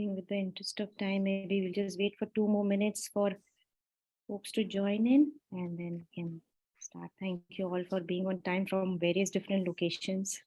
think with the interest of time, maybe we'll just wait for 2 more minutes for folks to join in and then we can start. Thank you all for being on time from various different locations.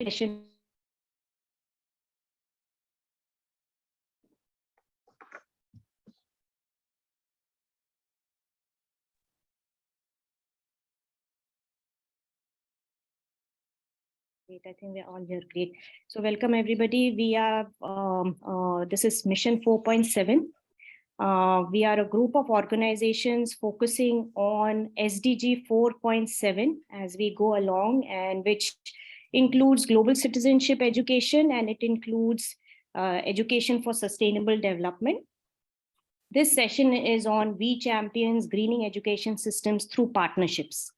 Session. Great, I think we're all here. Great. So welcome everybody. We are, this is Mission 4.7. We are a group of organizations focusing on SDG 4.7 as we go along, and which includes global citizenship education, and it includes education for sustainable development. This session is on We Champions Greening Education Systems Through Partnerships.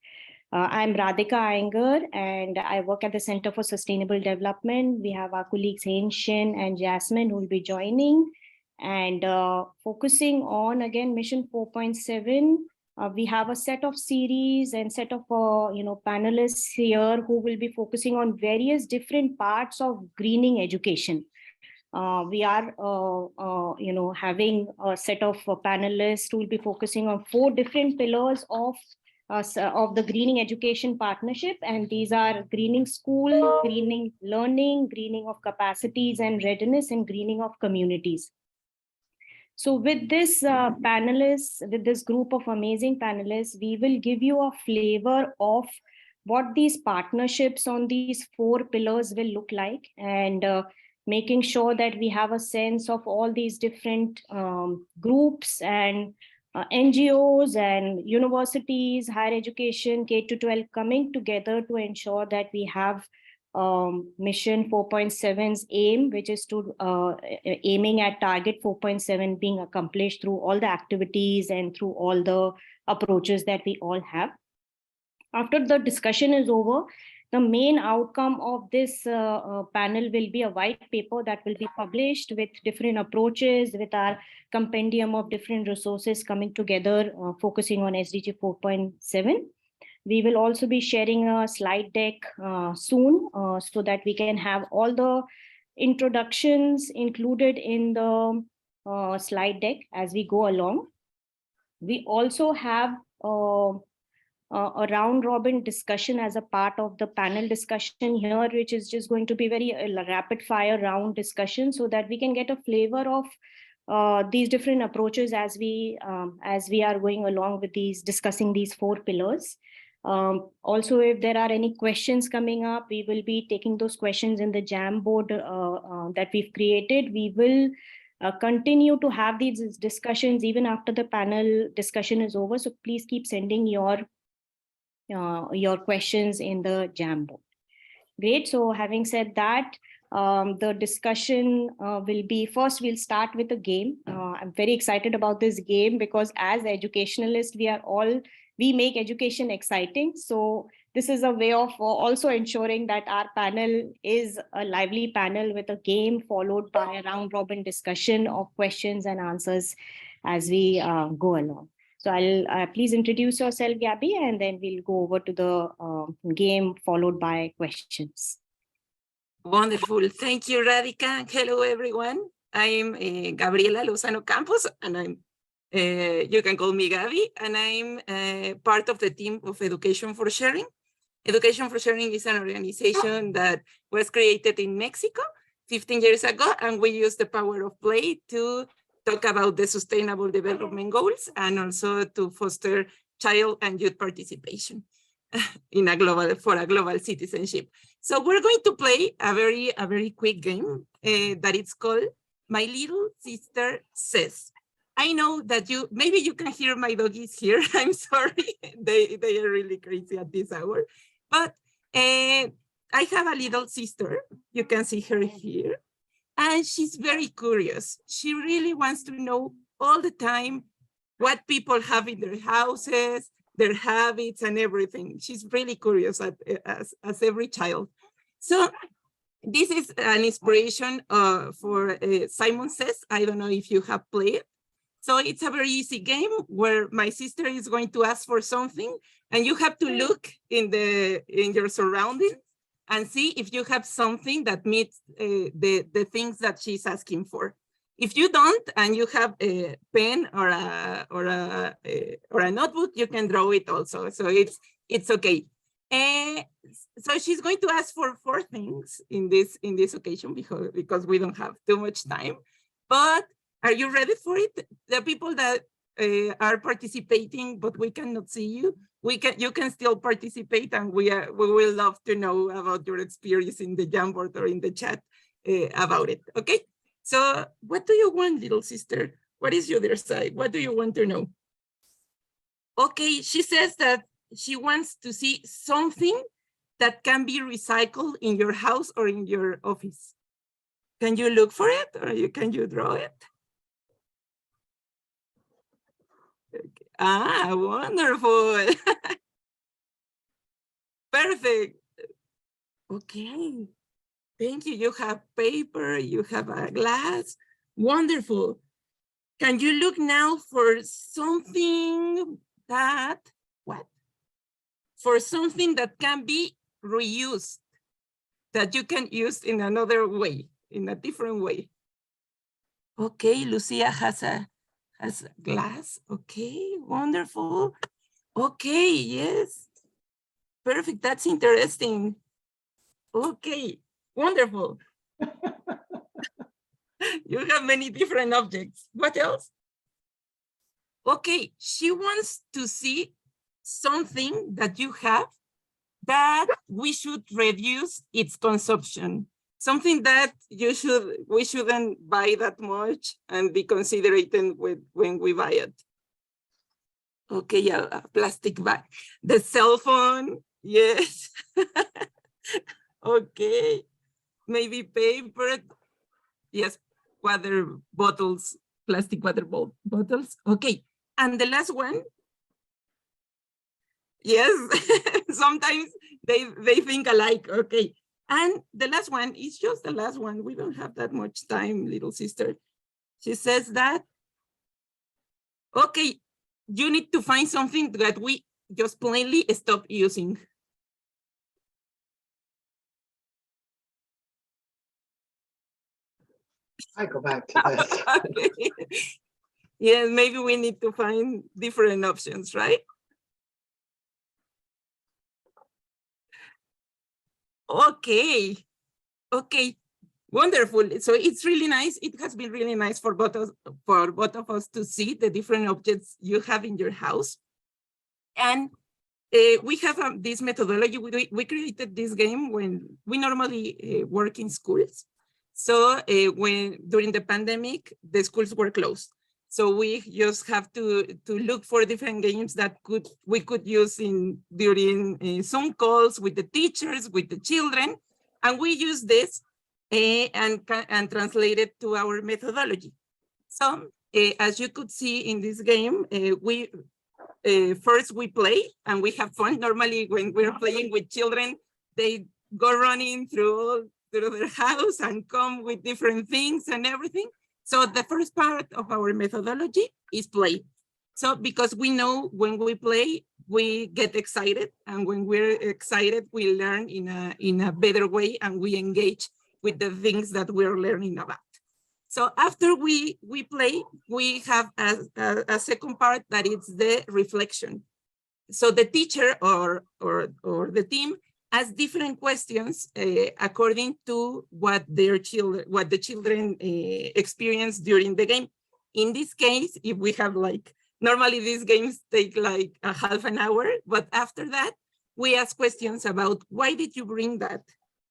I'm Radhika Iyengar, and I work at the Center for Sustainable Development. We have our colleagues Hein Shin and Jasmine who will be joining. And focusing on, again, Mission 4.7, we have a set of series and set of panelists here who will be focusing on various different parts of greening education. We are having a set of panelists who will be focusing on 4 different pillars of the Greening Education Partnership, and these are greening school, greening learning, greening of capacities and readiness, and greening of communities. So with this with this group of amazing panelists, we will give you a flavor of what these partnerships on these 4 pillars will look like, and making sure that we have a sense of all these different groups and NGOs and universities, higher education, K-12 coming together to ensure that we have Mission 4.7's aim, which is to aiming at target 4.7 being accomplished through all the activities and through all the approaches that we all have. After the discussion is over, the main outcome of this panel will be a white paper that will be published with different approaches, with our compendium of different resources coming together, focusing on SDG 4.7. We will also be sharing a slide deck soon so that we can have all the introductions included in the slide deck as we go along. We also have a round robin discussion as a part of the panel discussion here, which is just going to be very rapid fire round discussion so that we can get a flavor of these different approaches as we are going along with discussing these 4 pillars. Also, if there are any questions coming up, we will be taking those questions in the Jamboard that we've created. We will continue to have these discussions even after the panel discussion is over. So please keep sending your questions in the Jamboard. Great. So having said that, the discussion will be, first we'll start with a game. I'm very excited about this game because as educationalists, we make education exciting. So this is a way of also ensuring that our panel is a lively panel with a game followed by a round robin discussion of questions and answers as we go along. So I'll please introduce yourself, Gabby, and then we'll go over to the game followed by questions. Wonderful. Thank you, Radhika. Hello, everyone. I'm Gabriela Lozano Campos, and I'm you can call me Gabby, and I'm part of the team of Education for Sharing. Education for Sharing is an organization that was created in Mexico 15 years ago, and we use the power of play to talk about the Sustainable Development Goals and also to foster child and youth participation in for a global citizenship. So we're going to play a very quick game that it's called My Little Sister Says. I know that maybe you can hear my doggies here. I'm sorry, they are really crazy at this hour. But I have a little sister. You can see her here. And she's very curious. She really wants to know all the time what people have in their houses, their habits and everything. She's really curious as every child. So this is an inspiration for Simon Says. I don't know if you have played. So it's a very easy game where my sister is going to ask for something and you have to look in your surroundings and see if you have something that meets the things that she's asking for. If you don't, and you have a pen or a notebook, you can draw it also. So it's okay. So she's going to ask for 4 things in this occasion because we don't have too much time. But are you ready for it? The people that are participating, but we cannot see you, you can still participate, and we will love to know about your experience in the Jamboard or in the chat about it. Okay. So what do you want, little sister? What is your other side? What do you want to know? Okay, she says that she wants to see something that can be recycled in your house or in your office. Can you look for it or can you draw it? Okay. Ah, wonderful. Perfect. Okay. Thank you. You have paper, you have a glass. Wonderful. Can you look now for something that, for something that can be reused, that you can use in another way, in a different way? Okay, Lucia has a glass. Okay, wonderful. Okay, yes. Perfect, that's interesting. Okay, wonderful. You have many different objects. What else? Okay, she wants to see something that you have that we should reduce its consumption. Something that we shouldn't buy that much and be considerate when we buy it. Okay, yeah, a plastic bag. The cell phone, yes. Okay, maybe paper. Yes, water bottles, plastic water bottles. Okay, and the last one. Yes, sometimes they think alike. Okay, and the last one is just the last one. We don't have that much time, little sister. She says that, okay, you need to find something that we just plainly stop using. I go back to this. Okay. Yeah, maybe we need to find different options, right? Okay. Okay. Wonderful. So it's really nice. It has been really nice for both of us to see the different objects you have in your house. And we have this methodology. We created this game when we normally work in schools. So during the pandemic, the schools were closed. So we just have to look for different games that we could use during Zoom calls with the teachers, with the children. And we use this and translate it to our methodology. So as you could see in this game, first we play and we have fun. Normally when we're playing with children, they go running through their house and come with different things and everything. So the first part of our methodology is play. So because we know when we play, we get excited, and when we're excited, we learn in a better way, and we engage with the things that we're learning about. So after we play, we have a second part that is the reflection. So the teacher or the team asks different questions according to what the children experience during the game. In this case, if we have like, normally these games take like a half an hour, but after that, we ask questions about why did you bring that?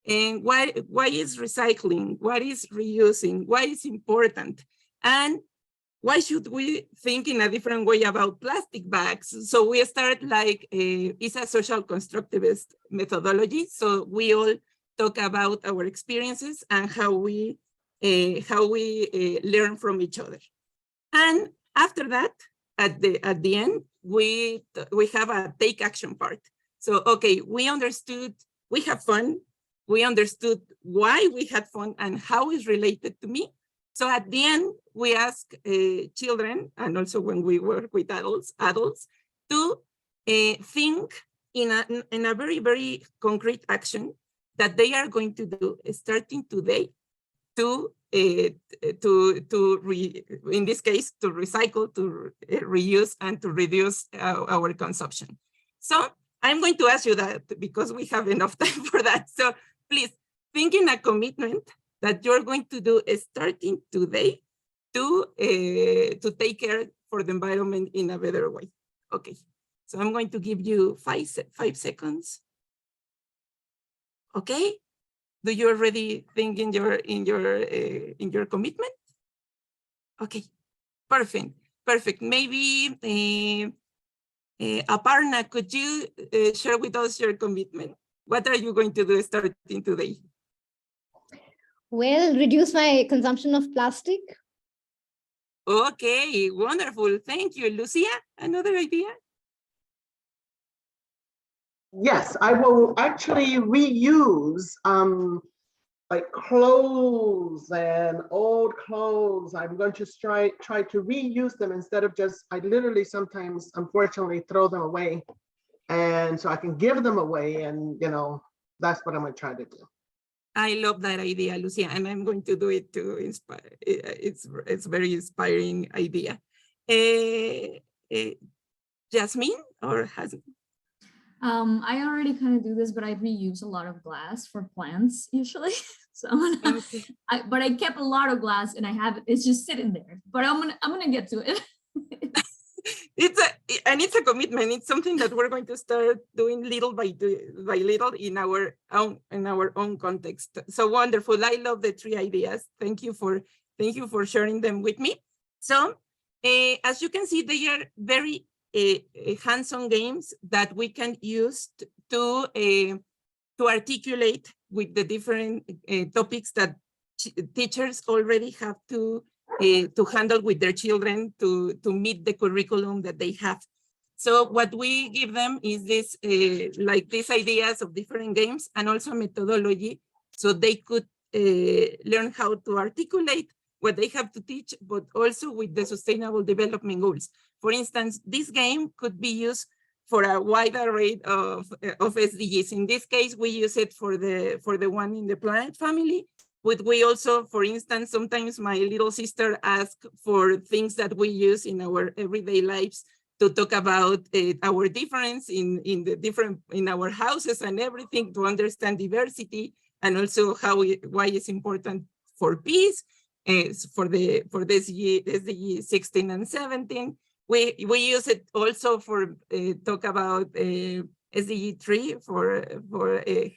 And why is recycling? What is reusing? Why is important? And why should we think in a different way about plastic bags? So we start like, it's a social constructivist methodology. So we all talk about our experiences and how we learn from each other. And after that, at the end, we have a take action part. So, okay, we understood, we have fun, we understood why we had fun and how it's related to me. So at the end, we ask children, and also when we work with adults to think in a very, very concrete action that they are going to do starting today to in this case, to recycle, to reuse, and to reduce our consumption. So I'm going to ask you that because we have enough time for that. So please think in a commitment that you're going to do starting today to take care for the environment in a better way. Okay, so I'm going to give you 5 seconds. Okay, do you already think in your commitment? Okay, perfect. Maybe Aparna, could you share with us your commitment? What are you going to do starting today? Well, reduce my consumption of plastic. Okay, wonderful. Thank you. Lucia, another idea? Yes, I will actually reuse like clothes and old clothes. I'm going to try to reuse them instead of just, I literally sometimes, unfortunately, throw them away. And so I can give them away, and that's what I'm going to try to do. I love that idea, Lucia, and I'm going to do it to inspire. It's very inspiring idea. Jasmine or Hassan? I already kind of do this, but I reuse a lot of glass for plants usually. So Okay. but I kept a lot of glass and it's just sitting there. But I'm gonna get to it. It's a commitment. It's something that we're going to start doing little by little in our own context. So wonderful. I love the 3 ideas. Thank you for sharing them with me. So as you can see, they are very hands-on games that we can use to articulate with the different topics that teachers already have to handle with their children to meet the curriculum that they have. So what we give them is this, like these ideas of different games and also methodology, so they could learn how to articulate what they have to teach, but also with the sustainable development goals. For instance, this game could be used for a wide array of SDGs. In this case, we use it for the one in the planet family. But we also, for instance, sometimes my little sister asks for things that we use in our everyday lives to talk about our difference in our houses and everything, to understand diversity, and also why it's important for peace, for the SDG 16 and 17. We use it also for talk about SDG 3 for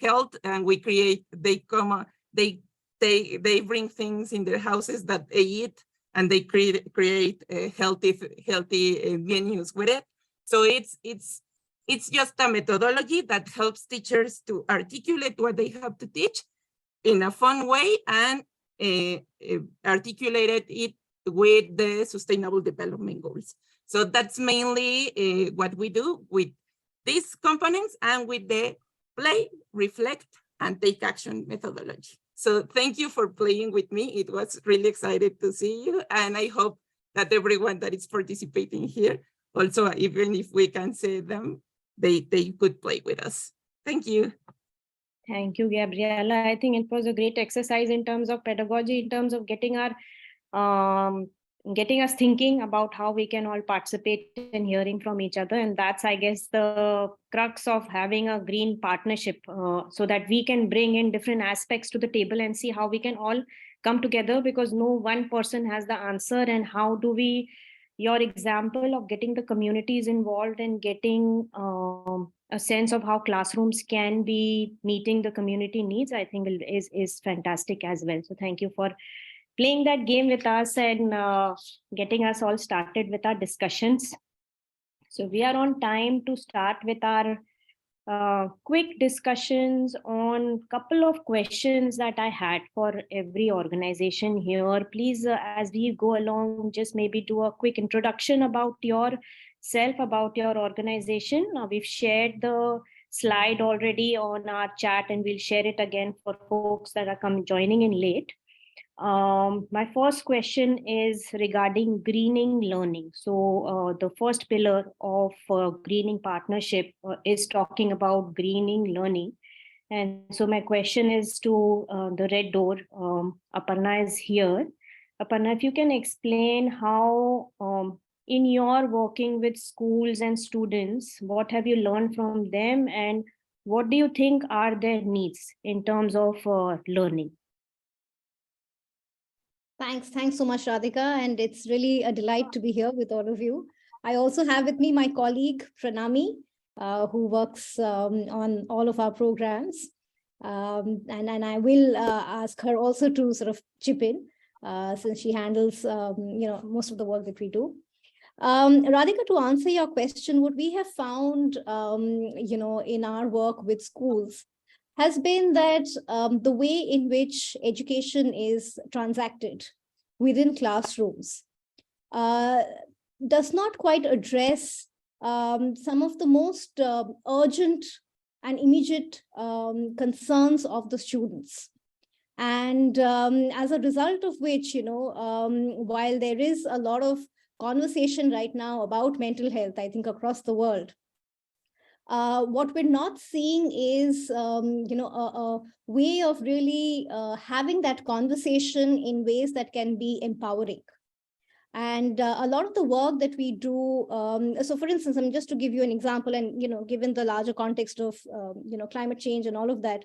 health, and we create, they bring things in their houses that they eat, and they create healthy menus with it. So it's just a methodology that helps teachers to articulate what they have to teach in a fun way and articulated it with the Sustainable Development Goals. So that's mainly what we do with these components and with the play, reflect, and take action methodology. So thank you for playing with me. It was really excited to see you. And I hope that everyone that is participating here also, even if we can say them, they could play with us. Thank you. Thank you, Gabriela. I think it was a great exercise in terms of pedagogy, in terms of getting us thinking about how we can all participate in hearing from each other. And that's, I guess, the crux of having a green partnership, so that we can bring in different aspects to the table and see how we can all come together, because no one person has the answer. And how do we, your example of getting the communities involved and getting a sense of how classrooms can be meeting the community needs, I think is fantastic as well. So thank you for playing that game with us and getting us all started with our discussions. So we are on time to start with our quick discussions on a couple of questions that I had for every organization here. Please, as we go along, just maybe do a quick introduction about yourself, about your organization. We've shared the slide already on our chat, and we'll share it again for folks that are joining in late. My first question is regarding greening learning. So the first pillar of greening partnership is talking about greening learning. And so my question is to the Red Door. Aparna is here. Aparna, if you can explain how in your working with schools and students, what have you learned from them, and what do you think are their needs in terms of learning? Thanks so much, Radhika. And it's really a delight to be here with all of you. I also have with me my colleague, Pranami, who works on all of our programs. And I will ask her also to sort of chip in, since she handles most of the work that we do. Radhika, to answer your question, what we have found in our work with schools has been that the way in which education is transacted within classrooms does not quite address some of the most urgent and immediate concerns of the students. And as a result of which, while there is a lot of conversation right now about mental health, I think across the world, what we're not seeing is, a way of really having that conversation in ways that can be empowering. And a lot of the work that we do, so for instance, just to give you an example, and, given the larger context of, climate change and all of that,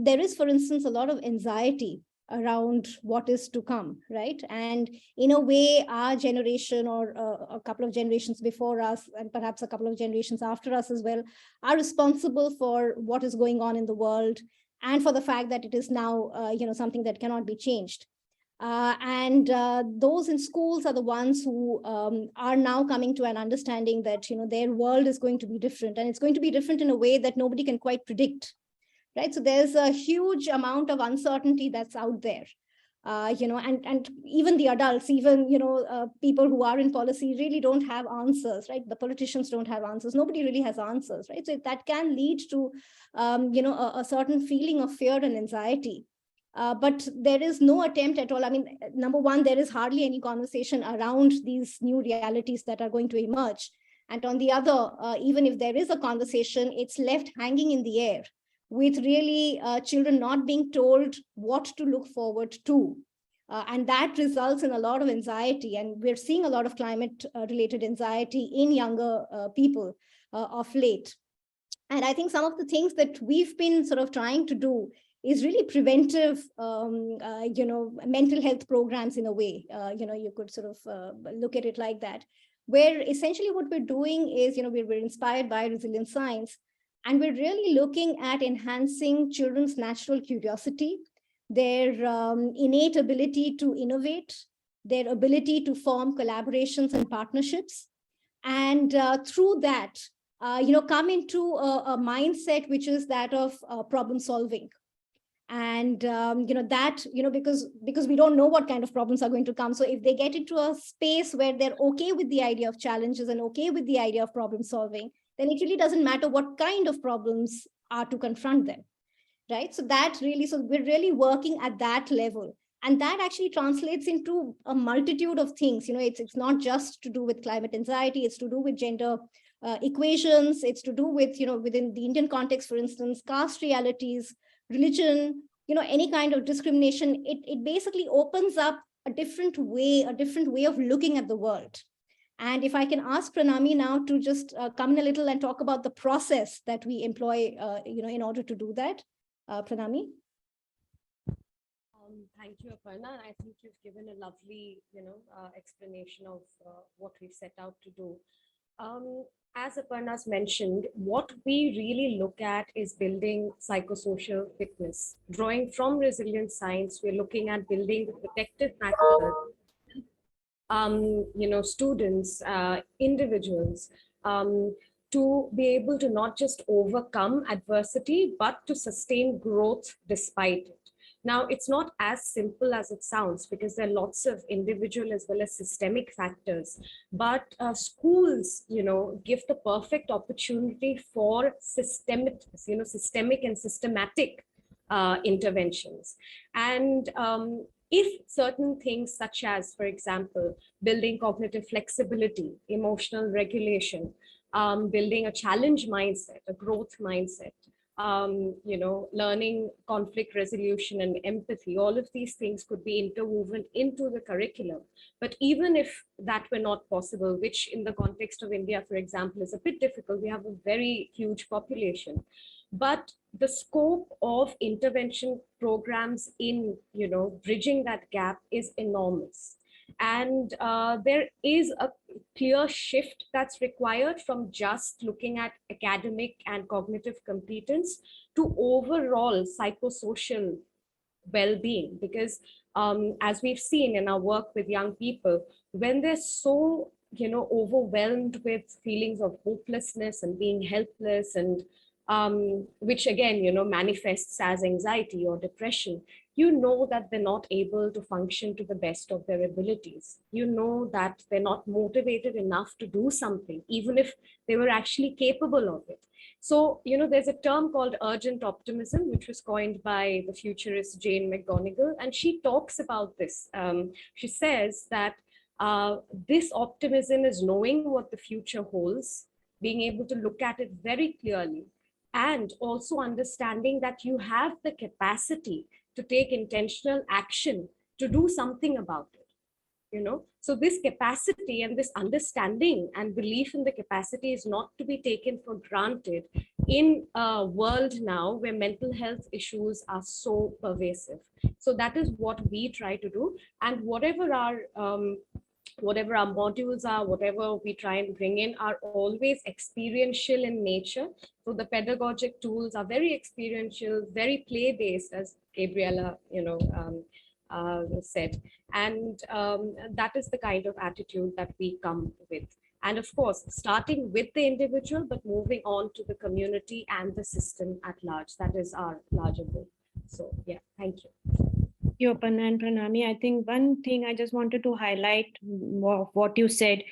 there is, for instance, a lot of anxiety around what is to come, right? And in a way, our generation or a couple of generations before us, and perhaps a couple of generations after us as well, are responsible for what is going on in the world, and for the fact that it is now, something that cannot be changed. And those in schools are the ones who are now coming to an understanding that, their world is going to be different, and it's going to be different in a way that nobody can quite predict. Right, so there's a huge amount of uncertainty that's out there, and even the adults, even people who are in policy really don't have answers, right? The politicians don't have answers. Nobody really has answers, right? So that can lead to, a certain feeling of fear and anxiety. But there is no attempt at all. I mean, number one, there is hardly any conversation around these new realities that are going to emerge, and on the other, even if there is a conversation, it's left hanging in the air, with really children not being told what to look forward to. And that results in a lot of anxiety. And we're seeing a lot of climate-related anxiety in younger people of late. And I think some of the things that we've been sort of trying to do is really preventive, mental health programs in a way. You could sort of look at it like that, where essentially what we're doing is, we're inspired by resilient science. And we're really looking at enhancing children's natural curiosity, their innate ability to innovate, their ability to form collaborations and partnerships. And through that, come into a mindset which is that of problem solving. And, because we don't know what kind of problems are going to come. So if they get into a space where they're okay with the idea of challenges and okay with the idea of problem solving, then it really doesn't matter what kind of problems are to confront them, right? So we're really working at that level. And that actually translates into a multitude of things. It's not just to do with climate anxiety, it's to do with gender equations, it's to do with, within the Indian context, for instance, caste realities, religion, any kind of discrimination. It basically opens up a different way of looking at the world. And if I can ask Pranami now to just come in a little and talk about the process that we employ, in order to do that. Pranami? Thank you, Aparna. I think you've given a lovely, explanation of what we've set out to do. As Aparna's mentioned, what we really look at is building psychosocial fitness. Drawing from resilient science, we're looking at building the protective factors, students, individuals, to be able to not just overcome adversity, but to sustain growth despite it. Now, it's not as simple as it sounds, because there are lots of individual as well as systemic factors, but schools, give the perfect opportunity for systemic and systematic interventions. And if certain things such as, for example, building cognitive flexibility, emotional regulation, building a challenge mindset, a growth mindset, learning conflict resolution and empathy, all of these things could be interwoven into the curriculum. But even if that were not possible, which in the context of India, for example, is a bit difficult, we have a very huge population, but the scope of intervention programs in, bridging that gap is enormous. And there is a clear shift that's required from just looking at academic and cognitive competence to overall psychosocial well-being. Because as we've seen in our work with young people, when they're so, overwhelmed with feelings of hopelessness and being helpless, and which again, manifests as anxiety or depression, that they're not able to function to the best of their abilities. That they're not motivated enough to do something, even if they were actually capable of it. So, there's a term called urgent optimism, which was coined by the futurist Jane McGonigal, and she talks about this. She says that this optimism is knowing what the future holds, being able to look at it very clearly, and also understanding that you have the capacity to take intentional action to do something about it. So this capacity and this understanding and belief in the capacity is not to be taken for granted in a world now where mental health issues are so pervasive. So that is what we try to do, and whatever our modules are, whatever we try and bring in, are always experiential in nature. So the pedagogic tools are very experiential, very play-based, as Gabriela, said. And that is the kind of attitude that we come with. And of course, starting with the individual, but moving on to the community and the system at large. That is our larger goal. So yeah, thank you. You, Aparna and Pranami. I think one thing I just wanted to highlight what you said.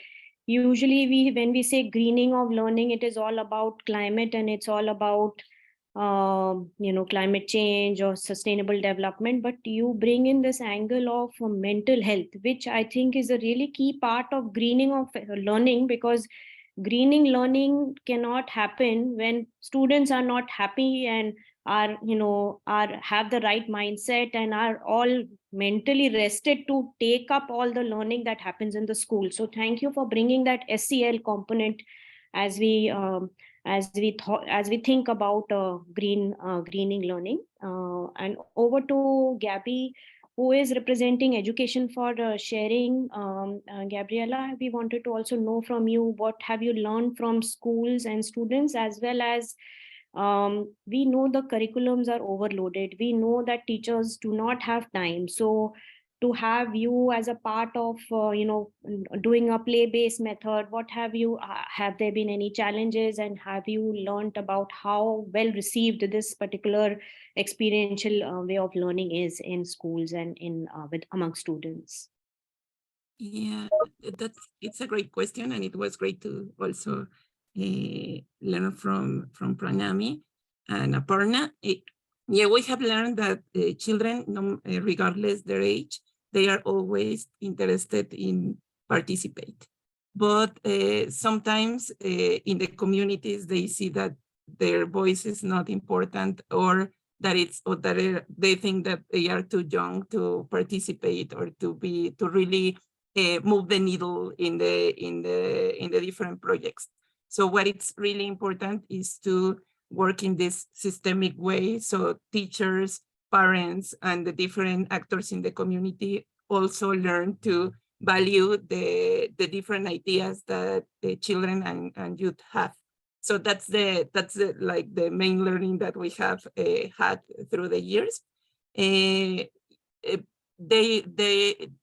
Usually when we say greening of learning, it is all about climate, and it's all about climate change or sustainable development, but you bring in this angle of mental health, which I think is a really key part of greening of learning, because greening learning cannot happen when students are not happy and are have the right mindset and are all mentally rested to take up all the learning that happens in the school. So thank you for bringing that SEL component as we think about greening learning. And over to Gabby, who is representing education for sharing. Gabriela, we wanted to also know from you, what have you learned from schools and students, as well as we know the curriculums are overloaded. We know that teachers do not have time. So to have you as a part of, doing a play-based method, what have there been any challenges, and have you learned about how well received this particular experiential way of learning is in schools and among students? Yeah, it's a great question, and it was great to also learn from Pranami and Aparna. Yeah, we have learned that children, regardless their age, they are always interested in participate. But sometimes in the communities, they see that their voice is not important, or that they think that they are too young to participate or to really move the needle in the different projects. So what it's really important is to work in this systemic way. So teachers, parents, and the different actors in the community also learn to value the different ideas that the children and youth have. So that's the main learning that we have had through the years.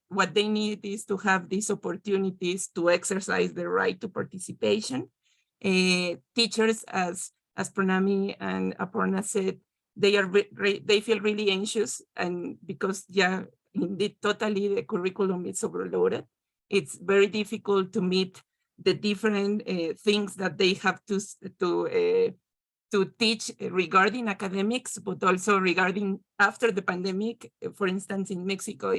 What they need is to have these opportunities to exercise their right to participation. Teachers, as Pranami and Aparna said, they feel really anxious, and because indeed totally the curriculum is overloaded. It's very difficult to meet the different things that they have to teach regarding academics, but also regarding after the pandemic. For instance, in Mexico,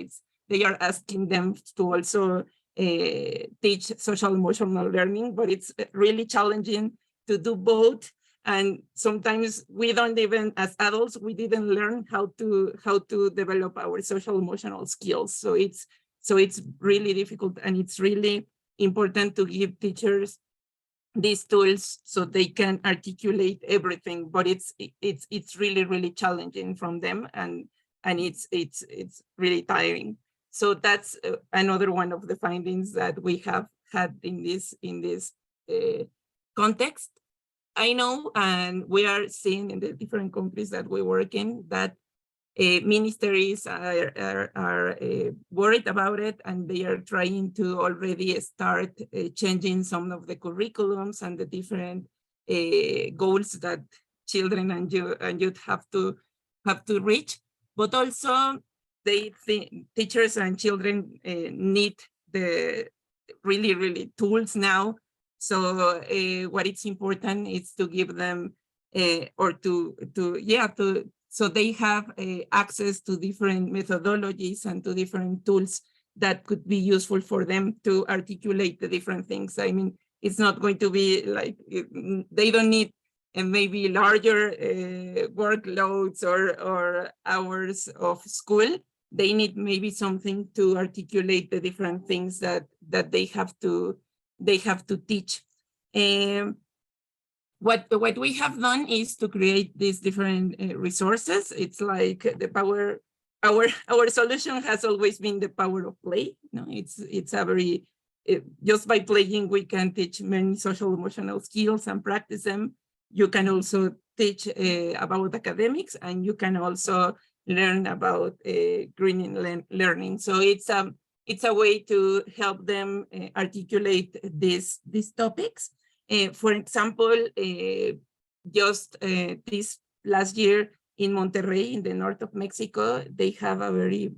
they are asking them to also teach social emotional learning, but it's really challenging to do both. And sometimes we don't even, as adults, we didn't learn how to develop our social emotional skills. So it's really difficult, and it's really important to give teachers these tools so they can articulate everything. But it's really, really challenging from them, and it's really tiring. So that's another one of the findings that we have had in this context. I know, and we are seeing in the different countries that we work in, that ministries are worried about it, and they are trying to already start changing some of the curriculums and the different goals that children and youth have to reach. But also, they think teachers and children need the really tools now. So what it's important is to give them so they have access to different methodologies and to different tools that could be useful for them to articulate the different things. I mean, it's not going to be like, they don't need maybe larger workloads or hours of school. They need maybe something to articulate the different things that they have to teach. What we have done is to create these different resources. It's like the power. Our solution has always been the power of play. No, it's a very just by playing we can teach many social emotional skills and practice them. You can also teach about academics, and you can also learn about green learning. So it's a way to help them articulate these topics. For example, just this last year in Monterrey, in the north of Mexico, they have a very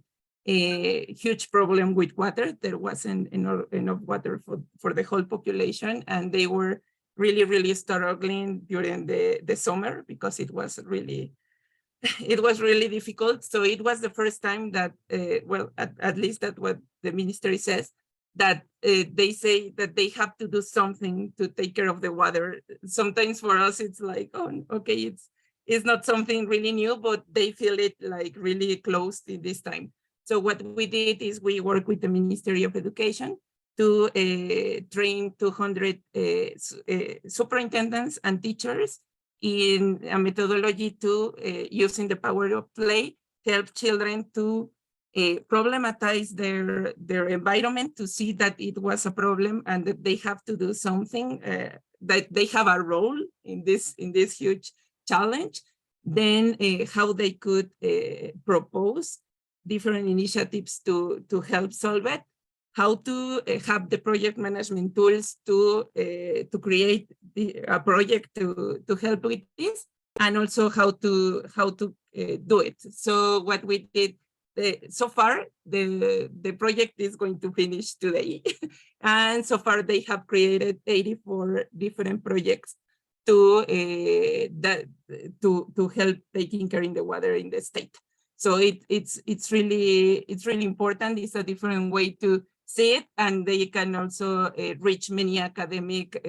huge problem with water. There wasn't enough water for the whole population, and they were really struggling during the summer because it was really difficult. So it was the first time that, at least that's what the ministry says, that they say that they have to do something to take care of the water. Sometimes for us, it's like, oh, okay, it's not something really new, but they feel it like really close in this time. So what we did is we worked with the Ministry of Education to train 200 superintendents and teachers in a methodology to using the power of play, help children to problematize their environment, to see that it was a problem and that they have to do something, that they have a role in this huge challenge. Then how they could propose different initiatives to help solve it, how to have the project management tools to create a project to help with this, and also how to do it. So what we did so far, the project is going to finish today. And so far they have created 84 different projects to to help taking care in the water in the state. So it's really important. It's a different way to see it, and they can also reach many academic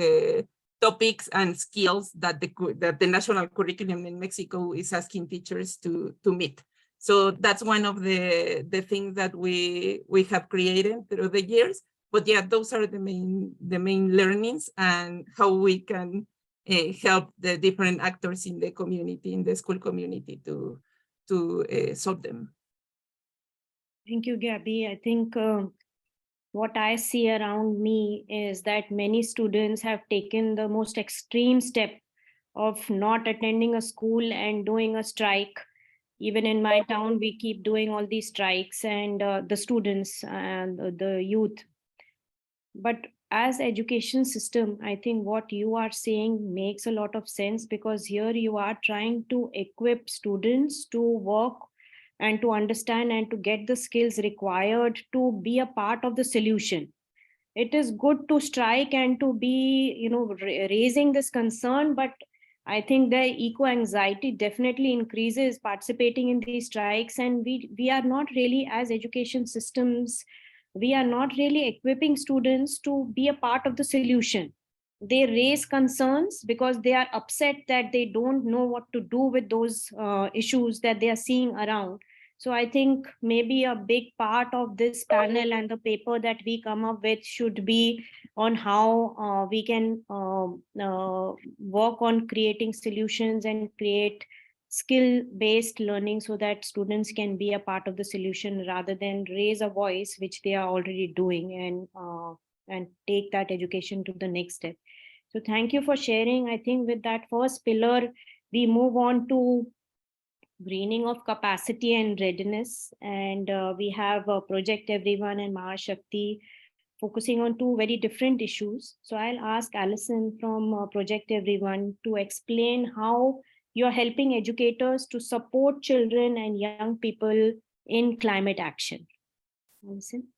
topics and skills that the national curriculum in Mexico is asking teachers to meet. So that's one of the things that we have created through the years. But yeah, those are the main learnings and how we can help the different actors in the community, in the school community, to solve them. Thank you, Gabby. I think what I see around me is that many students have taken the most extreme step of not attending a school and doing a strike. Even in my town, we keep doing all these strikes, and the students and the youth. But as education system, I think what you are saying makes a lot of sense, because here you are trying to equip students to work and to understand and to get the skills required to be a part of the solution. It is good to strike and to be, raising this concern, but I think the eco-anxiety definitely increases participating in these strikes, and we are not really, as education systems, we are not really equipping students to be a part of the solution. They raise concerns because they are upset that they don't know what to do with those issues that they are seeing around. So I think maybe a big part of this panel and the paper that we come up with should be on how we can work on creating solutions and create skill-based learning so that students can be a part of the solution rather than raise a voice, which they are already doing, and take that education to the next step. So thank you for sharing. I think with that first pillar, we move on to greening of capacity and readiness. And we have Project Everyone and Mahashakti focusing on two very different issues. So I'll ask Alison from Project Everyone to explain how you're helping educators to support children and young people in climate action. Alison?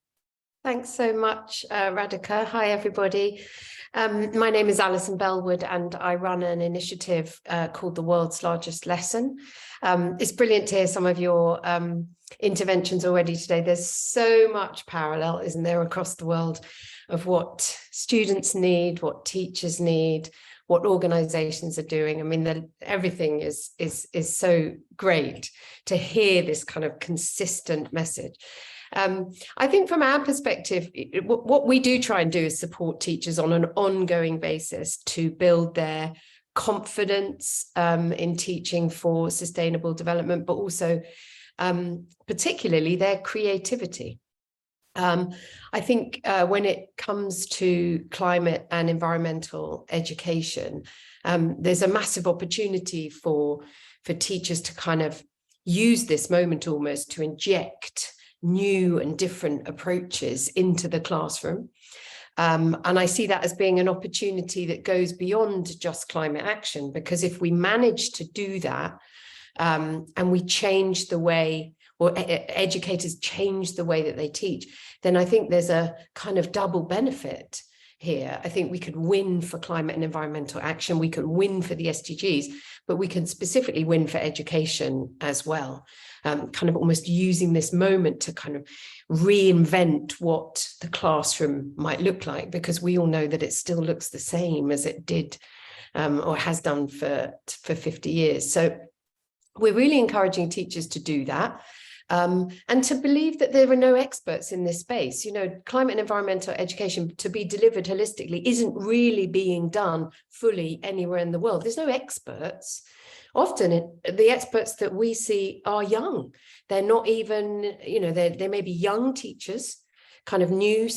Thanks so much, Radhika. Hi, everybody. My name is Alison Bellwood, and I run an initiative called The World's Largest Lesson. It's brilliant to hear some of your interventions already today. There's so much parallel, isn't there, across the world of what students need, what teachers need, what organizations are doing. I mean, everything is so great to hear this kind of consistent message. I think from our perspective, what we do try and do is support teachers on an ongoing basis to build their confidence in teaching for sustainable development, but also particularly their creativity. I think when it comes to climate and environmental education, there's a massive opportunity for teachers to kind of use this moment almost to inject new and different approaches into the classroom. And I see that as being an opportunity that goes beyond just climate action, because if we manage to do that and we change the way, or educators change the way that they teach, then I think there's a kind of double benefit here. I think we could win for climate and environmental action, we could win for the SDGs, but we can specifically win for education as well. Kind of almost using this moment to kind of reinvent what the classroom might look like, because we all know that it still looks the same as it did or has done for 50 years. So we're really encouraging teachers to do that. And to believe that there are no experts in this space. You know, climate and environmental education to be delivered holistically isn't really being done fully anywhere in the world. There's no experts. Often the experts that we see are young. They're not even, you know, they may be young teachers, kind of new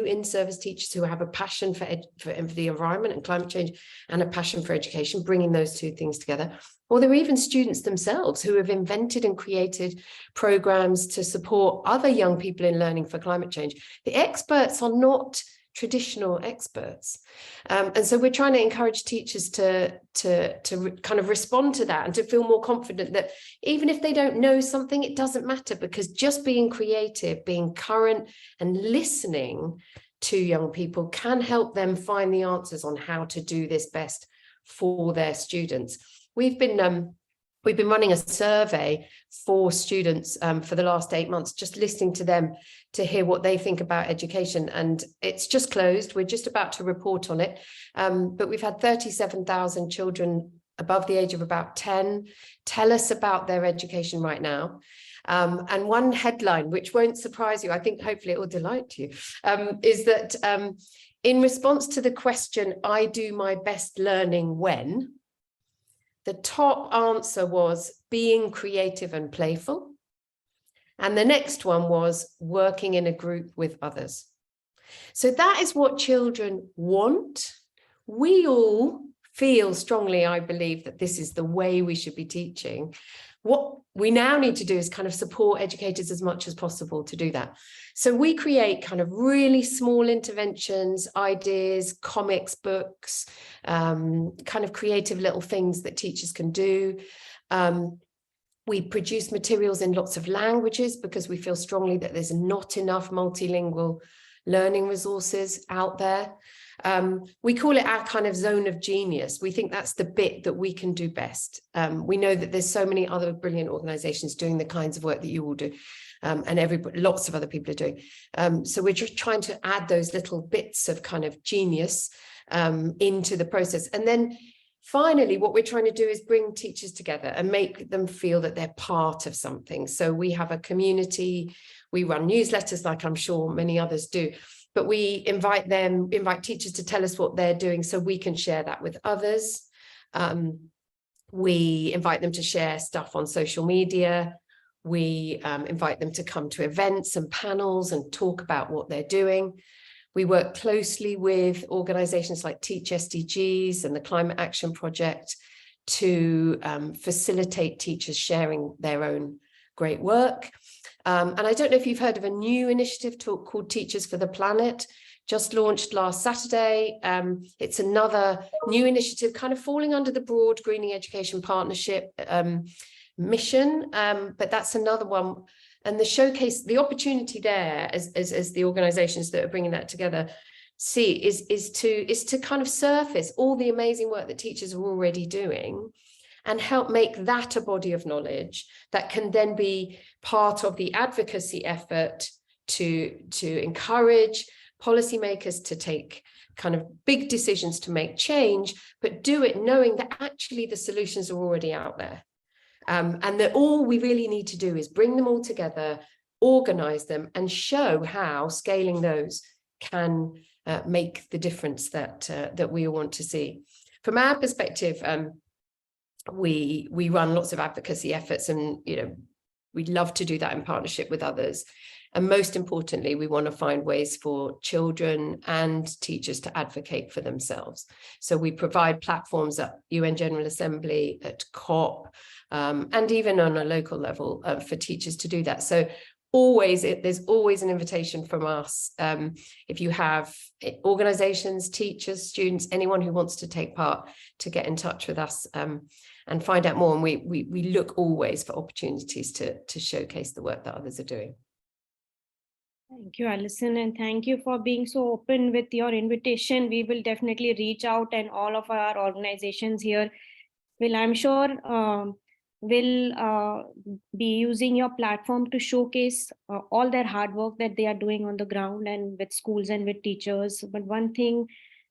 in-service teachers who have a passion for the environment and climate change and a passion for education, bringing those two things together. Or there are even students themselves who have invented and created programs to support other young people in learning for climate change. The experts are not traditional experts. And so we're trying to encourage teachers to kind of respond to that and to feel more confident that even if they don't know something, it doesn't matter, because just being creative, being current and listening to young people can help them find the answers on how to do this best for their students. We've been running a survey for students for the last 8 months, just listening to them to hear what they think about education. And it's just closed. We're just about to report on it. But we've had 37,000 children above the age of about 10 tell us about their education right now. And one headline, which won't surprise you, I think hopefully it will delight you, is that in response to the question, I do my best learning when, the top answer was being creative and playful. And the next one was working in a group with others. So that is what children want. We all feel strongly, I believe, that this is the way we should be teaching. What we now need to do is kind of support educators as much as possible to do that. So we create kind of really small interventions, ideas, comics, books, kind of creative little things that teachers can do. We produce materials in lots of languages because we feel strongly that there's not enough multilingual learning resources out there. We call it our kind of zone of genius. We think that's the bit that we can do best. We know that there's so many other brilliant organizations doing the kinds of work that you all do, and lots of other people are doing. So we're just trying to add those little bits of kind of genius into the process. And then finally, what we're trying to do is bring teachers together and make them feel that they're part of something. So we have a community, we run newsletters like I'm sure many others do, but we invite teachers to tell us what they're doing so we can share that with others. We invite them to share stuff on social media. We invite them to come to events and panels and talk about what they're doing. We work closely with organizations like Teach SDGs and the Climate Action Project to facilitate teachers sharing their own great work. And I don't know if you've heard of a new initiative called Teachers for the Planet, just launched last Saturday. It's another new initiative kind of falling under the broad Greening Education Partnership mission, but that's another one. And the opportunity there, as the organizations that are bringing that together see, is to kind of surface all the amazing work that teachers are already doing and help make that a body of knowledge that can then be part of the advocacy effort to encourage policymakers to take kind of big decisions to make change, but do it knowing that actually the solutions are already out there. And that all we really need to do is bring them all together, organize them, and show how scaling those can make the difference that we all want to see. From our perspective, we run lots of advocacy efforts, and we'd love to do that in partnership with others. And most importantly, we want to find ways for children and teachers to advocate for themselves. So we provide platforms at UN General Assembly, at COP, and even on a local level for teachers to do that. So there's always an invitation from us. If you have organizations, teachers, students, anyone who wants to take part, to get in touch with us and find out more. And we look always for opportunities to showcase the work that others are doing. Thank you, Alison, and thank you for being so open with your invitation. We will definitely reach out, and all of our organizations here will, I'm sure, will be using your platform to showcase all their hard work that they are doing on the ground and with schools and with teachers. But one thing,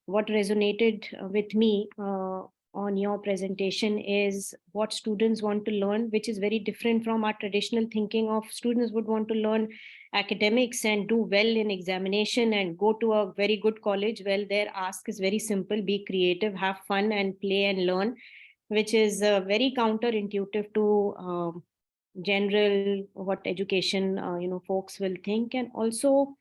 what resonated with me on your presentation is what students want to learn, which is very different from our traditional thinking of students would want to learn academics and do well in examination and go to a very good college. Well, their ask is very simple: be creative, have fun, and play and learn, which is very counterintuitive to general what education folks will think. And also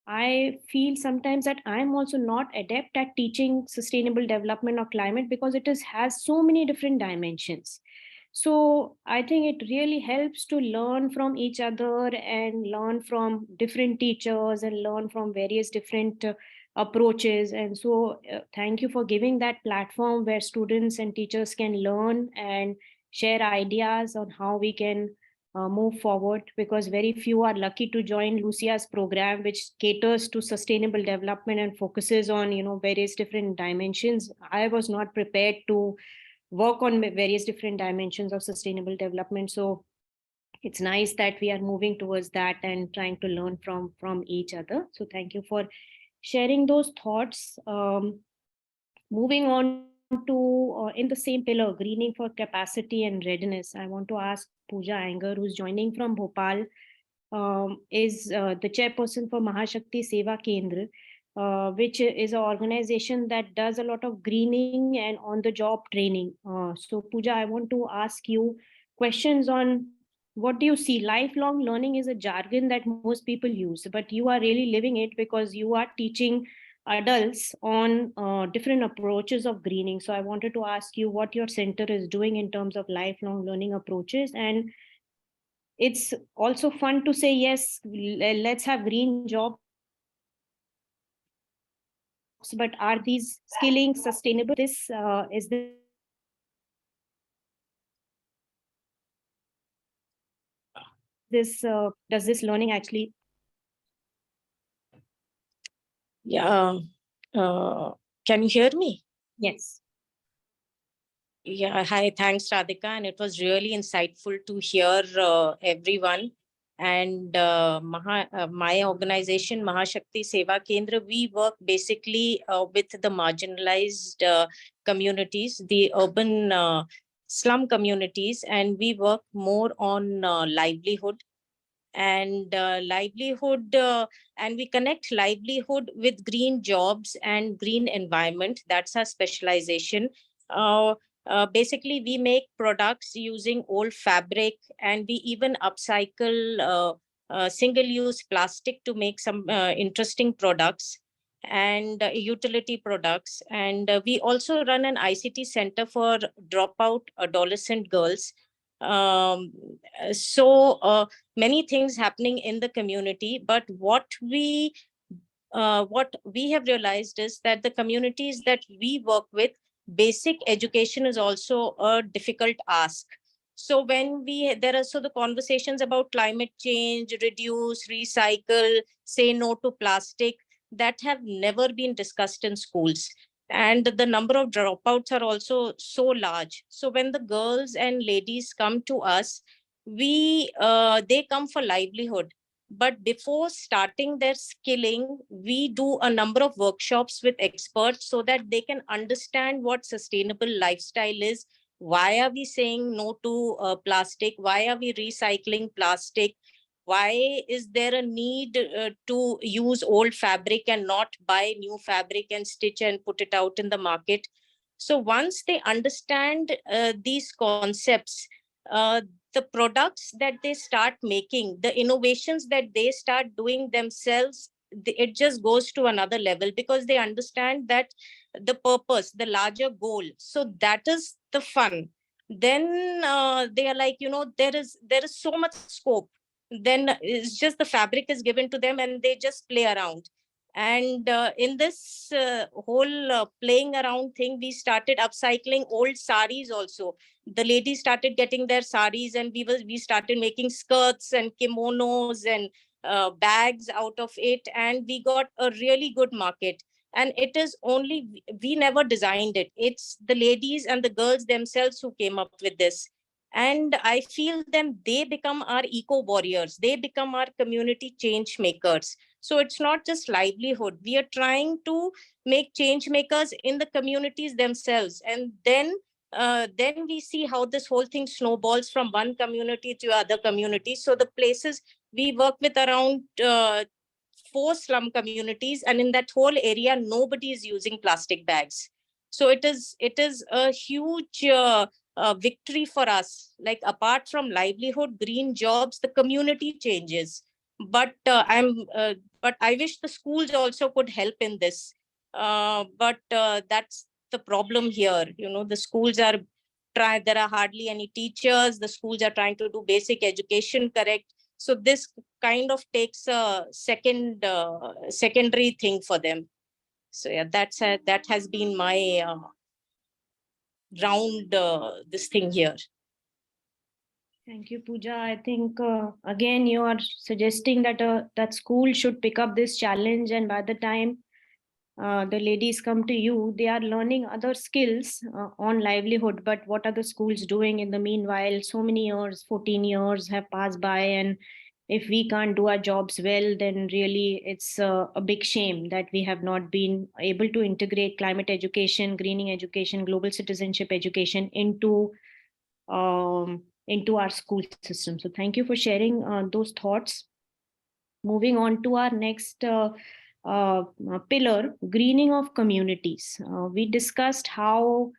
I feel sometimes that I'm also not adept at teaching sustainable development or climate because it has so many different dimensions. So I think it really helps to learn from each other and learn from different teachers and learn from various different approaches. And so thank you for giving that platform where students and teachers can learn and share ideas on how we can move forward, because very few are lucky to join Lucia's program, which caters to sustainable development and focuses on, various different dimensions. I was not prepared to work on various different dimensions of sustainable development. So it's nice that we are moving towards that and trying to learn from each other. So thank you for sharing those thoughts. Moving on to in the same pillar, greening for capacity and readiness, I want to ask Pooja Anger, who's joining from Bhopal, is the chairperson for Mahashakti Seva Kendra, which is an organization that does a lot of greening and on-the-job training. So Pooja, I want to ask you questions on what do you see? Lifelong learning is a jargon that most people use, but you are really living it because you are teaching adults on different approaches of greening. So I wanted to ask you what your center is doing in terms of lifelong learning approaches. And it's also fun to say, yes, let's have green jobs, but are these skilling sustainable? This is this does this learning actually? Yeah. Can you hear me? Yes. Yeah. Hi. Thanks, Radhika. And it was really insightful to hear everyone. And my organization, Mahashakti Seva Kendra, we work basically with the marginalized communities, the urban slum communities, and we work more on livelihood. And and we connect livelihood with green jobs and green environment. That's our specialization. Basically, we make products using old fabric, and we even upcycle single-use plastic to make some interesting products and utility products. And we also run an ICT center for dropout adolescent girls. So many things happening in the community, but what we have realized is that the communities that we work with, basic education is also a difficult ask. So when the conversations about climate change, reduce, recycle, say no to plastic, that have never been discussed in schools. And the number of dropouts are also so large. So when the girls and ladies come to us, they come for livelihood. But before starting their skilling, we do a number of workshops with experts so that they can understand what sustainable lifestyle is. Why are we saying no to plastic? Why are we recycling plastic? Why is there a need to use old fabric and not buy new fabric and stitch and put it out in the market? So once they understand these concepts, the products that they start making, the innovations that they start doing themselves, it just goes to another level because they understand that the purpose, the larger goal. So that is the fun. Then they are like, there is so much scope. Then it's just the fabric is given to them and they just play around. And in this whole playing around thing, we started upcycling old saris also. The ladies started getting their saris, and we started making skirts and kimonos and bags out of it, and we got a really good market. And it is only, we never designed it. It's the ladies and the girls themselves who came up with this. And I feel they become our eco warriors. They become our community change makers. So it's not just livelihood. We are trying to make change makers in the communities themselves. And then we see how this whole thing snowballs from one community to other community. So the places we work with, around 4 slum communities, and in that whole area, nobody is using plastic bags. So it is a huge victory for us. Like, apart from livelihood, green jobs, the community changes. But but I wish the schools also could help in this. But that's the problem here. The schools are there are hardly any teachers. The schools are trying to do basic education correct. So this kind of takes a secondary thing for them. So yeah, that has been my round this thing here. Thank you, Pooja. I think, again, you are suggesting that that school should pick up this challenge, and by the time the ladies come to you, they are learning other skills on livelihood. But what are the schools doing in the meanwhile? So many years, 14 years have passed by, and if we can't do our jobs well, then really it's a big shame that we have not been able to integrate climate education, greening education, global citizenship education into our school system. So thank you for sharing those thoughts. Moving on to our next pillar, greening of communities. We discussed how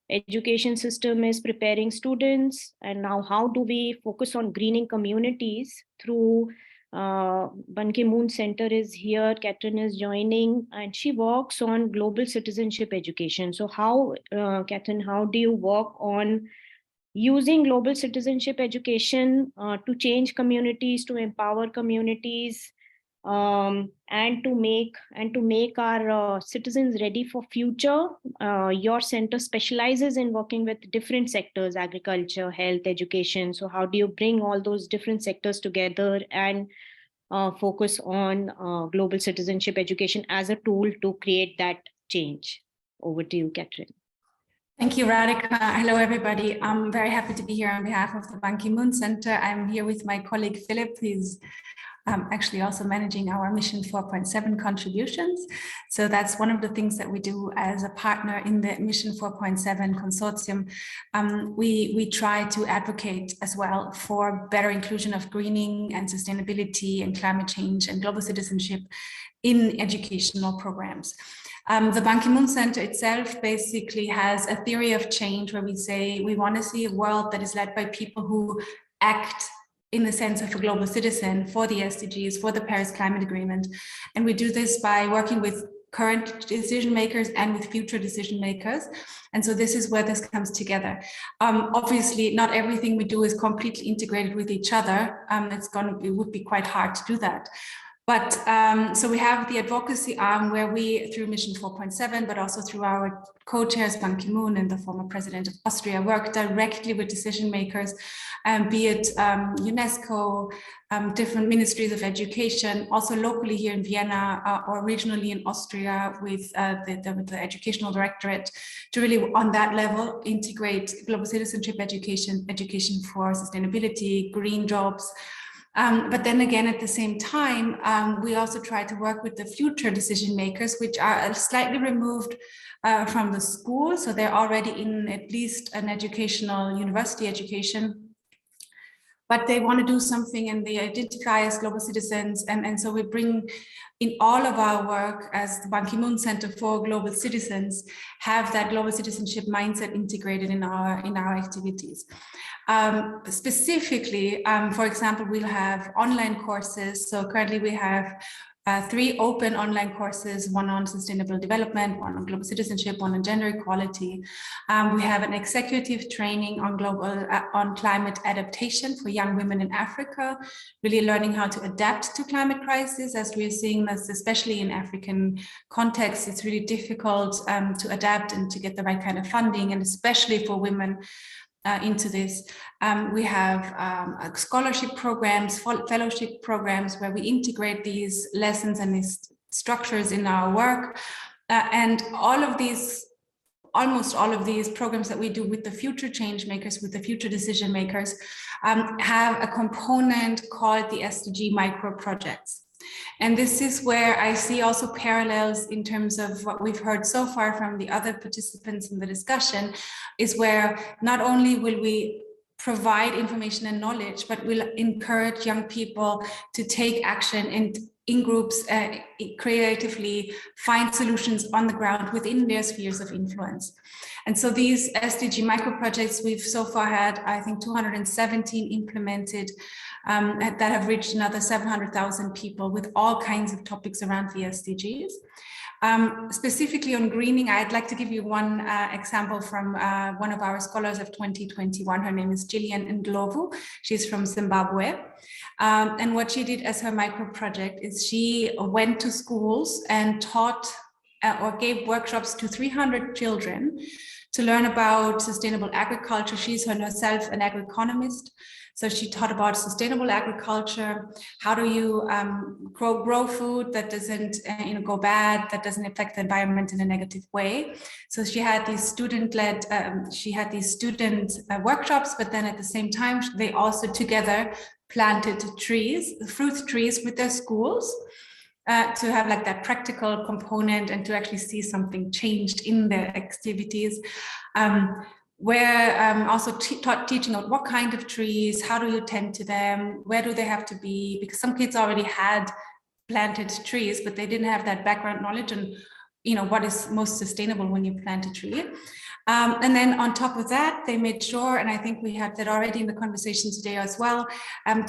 education system is preparing students, and now how do we focus on greening communities through Ban Ki-moon Center is here, Catherine is joining, and she works on global citizenship education. So how, Catherine, how do you work on using global citizenship education to change communities, to empower communities, and to make our citizens ready for future? Your center specializes in working with different sectors: agriculture, health, education. So how do you bring all those different sectors together and focus on global citizenship education as a tool to create that change? Over to you, Catherine. Thank you, Radhika. Hello, everybody. I'm very happy to be here on behalf of the Ban Ki-moon Center. I'm here with my colleague, Philip, who's actually also managing our Mission 4.7 contributions. So that's one of the things that we do as a partner in the Mission 4.7 consortium. We try to advocate as well for better inclusion of greening and sustainability and climate change and global citizenship in educational programs. The Ban Ki-moon Center itself basically has a theory of change where we say we want to see a world that is led by people who act in the sense of a global citizen for the SDGs, for the Paris Climate Agreement. And we do this by working with current decision makers and with future decision makers. And so this is where this comes together. Obviously, not everything we do is completely integrated with each other. It would be quite hard to do that. But so we have the advocacy arm where we, through Mission 4.7, but also through our co-chairs, Ban Ki-moon and the former president of Austria, work directly with decision makers, be it UNESCO, different ministries of education, also locally here in Vienna or regionally in Austria with the educational directorate, to really on that level integrate global citizenship education, education for sustainability, green jobs. But then again, at the same time, we also try to work with the future decision makers, which are slightly removed from the school. So they're already in at least an educational university education, but they want to do something and they identify as global citizens. And so we bring in all of our work as the Ban Ki-moon Center for Global Citizens, have that global citizenship mindset integrated in our activities. Specifically, for example, we'll have online courses. So currently we have 3 open online courses, one on sustainable development, one on global citizenship, one on gender equality. We have an executive training on climate adaptation for young women in Africa, really learning how to adapt to climate crisis, as we're seeing this, especially in African contexts. It's really difficult to adapt and to get the right kind of funding, and especially for women into this. We have scholarship programs, fellowship programs where we integrate these lessons and these structures in our work. And almost all of these programs that we do with the future change makers, with the future decision makers, have a component called the SDG micro projects. And this is where I see also parallels in terms of what we've heard so far from the other participants in the discussion, is where not only will we provide information and knowledge, but we'll encourage young people to take action and in groups creatively find solutions on the ground within their spheres of influence. And so these SDG micro projects, we've so far had, I think, 217 implemented that have reached another 700,000 people with all kinds of topics around the SDGs. Specifically on greening, I'd like to give you one example from one of our scholars of 2021. Her name is Gillian Ndlovu. She's from Zimbabwe. And what she did as her micro project is she went to schools and taught or gave workshops to 300 children to learn about sustainable agriculture. She's herself an agroeconomist. So she taught about sustainable agriculture. How do you grow food that doesn't go bad, that doesn't affect the environment in a negative way? So she had these student workshops, but then at the same time, they also together planted trees, fruit trees with their schools. To have like that practical component and to actually see something changed in their activities. Also teaching out what kind of trees, how do you tend to them, where do they have to be, because some kids already had planted trees, but they didn't have that background knowledge and what is most sustainable when you plant a tree. And then on top of that, they made sure, and I think we had that already in the conversation today as well,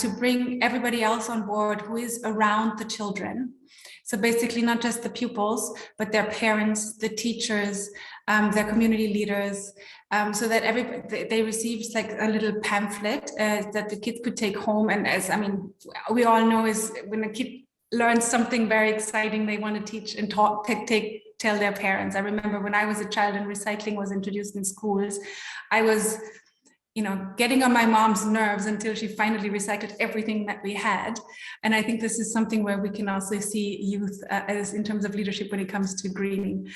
to bring everybody else on board who is around the children. So basically not just the pupils, but their parents, the teachers, their community leaders, so that they received like a little pamphlet that the kids could take home. And we all know is when a kid learns something very exciting, they want to teach and tell their parents. I remember when I was a child and recycling was introduced in schools, I was getting on my mom's nerves until she finally recycled everything that we had. And I think this is something where we can also see youth as in terms of leadership when it comes to greening.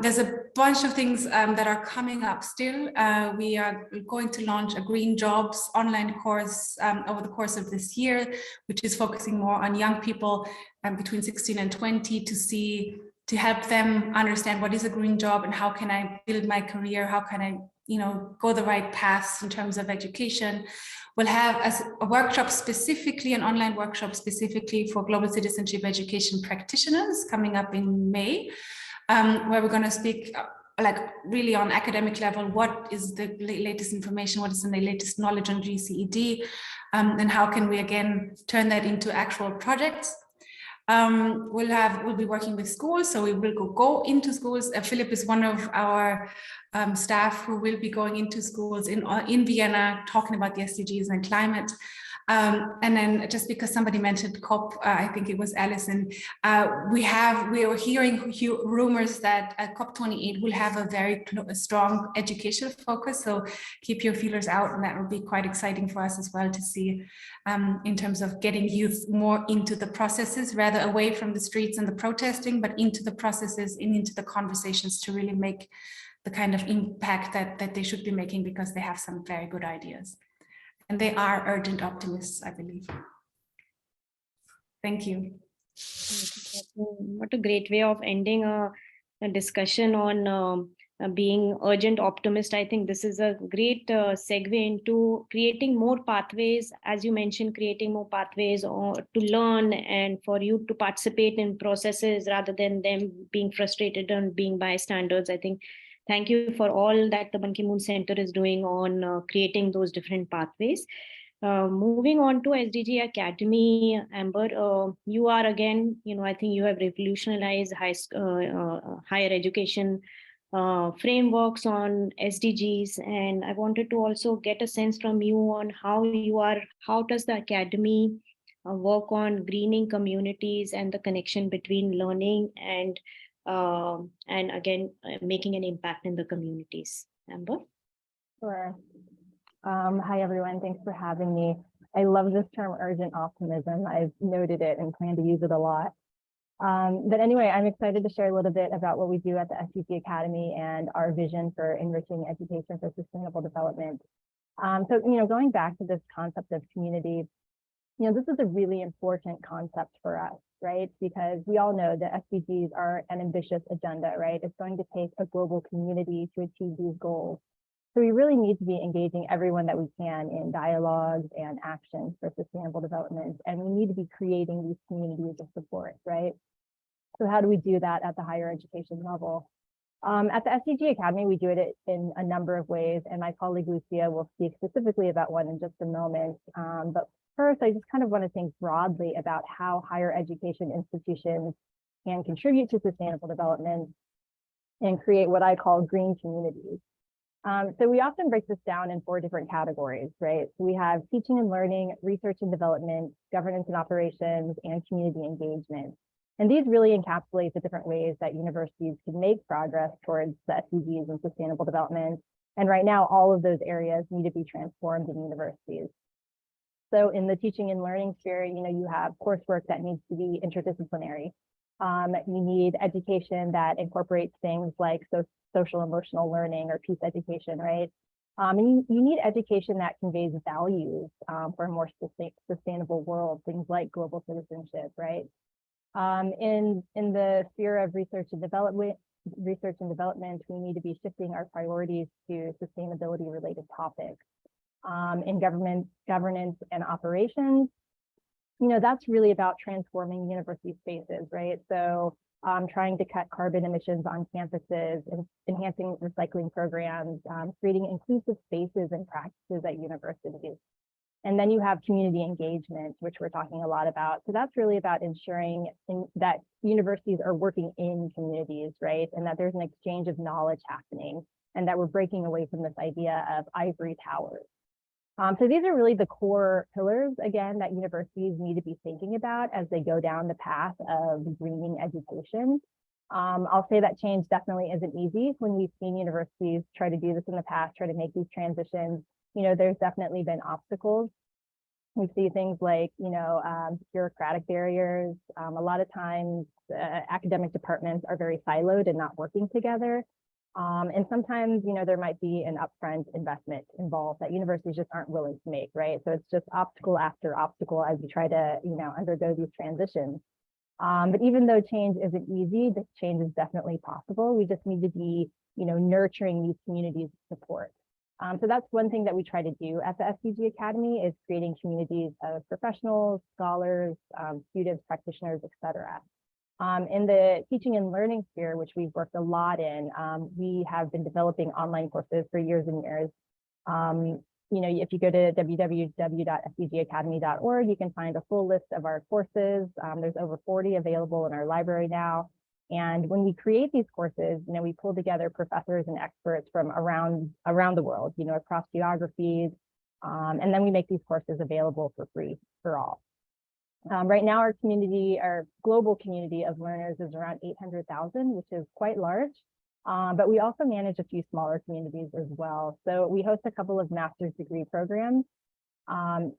There's a bunch of things that are coming up still. We are going to launch a Green Jobs online course over the course of this year, which is focusing more on young people between 16 and 20 to help them understand what is a green job and how can I build my career, how can I go the right paths in terms of education. We'll have a workshop specifically, an online workshop specifically for global citizenship education practitioners coming up in May, where we're going to speak like really on academic level, what is the latest information, what is the latest knowledge on GCED, and how can we again turn that into actual projects. We'll be working with schools, so we will go into schools. Philip is one of our staff who will be going into schools in Vienna, talking about the SDGs and climate. And then just because somebody mentioned COP, I think it was Alison, we are hearing rumors that COP28 will have a very strong educational focus. So keep your feelers out, and that will be quite exciting for us as well to see in terms of getting youth more into the processes, rather away from the streets and the protesting, but into the processes and into the conversations to really make the kind of impact that they should be making, because they have some very good ideas. And they are urgent optimists, I believe. Thank you. What a great way of ending a discussion on being urgent optimist. I think this is a great segue into creating more pathways, as you mentioned, creating more pathways to learn and for you to participate in processes rather than them being frustrated and being bystanders. I think thank you for all that the Ban Ki-moon Center is doing on creating those different pathways. Moving on to SDG Academy, Amber, you are again, I think you have revolutionized higher education frameworks on SDGs. And I wanted to also get a sense from you on how does the Academy work on greening communities and the connection between learning and again, making an impact in the communities. Amber? Sure. Hi, everyone. Thanks for having me. I love this term, urgent optimism. I've noted it and plan to use it a lot. But anyway, I'm excited to share a little bit about what we do at the SDG Academy and our vision for enriching education for sustainable development. So, going back to this concept of community, this is a really important concept for us, right? Because we all know that SDGs are an ambitious agenda, right? It's going to take a global community to achieve these goals. So we really need to be engaging everyone that we can in dialogues and actions for sustainable development. And we need to be creating these communities of support, right? So how do we do that at the higher education level? At the SDG Academy, we do it in a number of ways, and my colleague Lucia will speak specifically about one in just a moment. But first, I just kind of want to think broadly about how higher education institutions can contribute to sustainable development and create what I call green communities. So we often break this down in 4 different categories, right? So we have teaching and learning, research and development, governance and operations, and community engagement. And these really encapsulate the different ways that universities can make progress towards the SDGs and sustainable development. And right now, all of those areas need to be transformed in universities. So in the teaching and learning sphere, you have coursework that needs to be interdisciplinary. You need education that incorporates things like social emotional learning or peace education, right? And you need education that conveys values for a more sustainable world, things like global citizenship, right? In the sphere of research and development, we need to be shifting our priorities to sustainability related topics. In governance and operations, that's really about transforming university spaces, right? So trying to cut carbon emissions on campuses, enhancing recycling programs, creating inclusive spaces and practices at universities. And then you have community engagement, which we're talking a lot about. So that's really about ensuring that universities are working in communities, right? And that there's an exchange of knowledge happening, and that we're breaking away from this idea of ivory towers. So these are really the core pillars, again, that universities need to be thinking about as they go down the path of greening education. I'll say that change definitely isn't easy. When we've seen universities try to do this in the past, try to make these transitions, there's definitely been obstacles. We see things like, bureaucratic barriers. A lot of times academic departments are very siloed and not working together. And sometimes, there might be an upfront investment involved that universities just aren't willing to make, right? So it's just obstacle after obstacle as we try to, undergo these transitions. But even though change isn't easy, the change is definitely possible. We just need to be, nurturing these communities of support. So that's one thing that we try to do at the SDG Academy, is creating communities of professionals, scholars, students, practitioners, et cetera. In the teaching and learning sphere, which we've worked a lot in, we have been developing online courses for years and years. If you go to www.sdgacademy.org, you can find a full list of our courses. There's over 40 available in our library now. And when we create these courses, we pull together professors and experts from around the world, across geographies. And then we make these courses available for free for all. Right now, our global community of learners is around 800,000, which is quite large. But we also manage a few smaller communities as well. So we host a couple of master's degree programs. And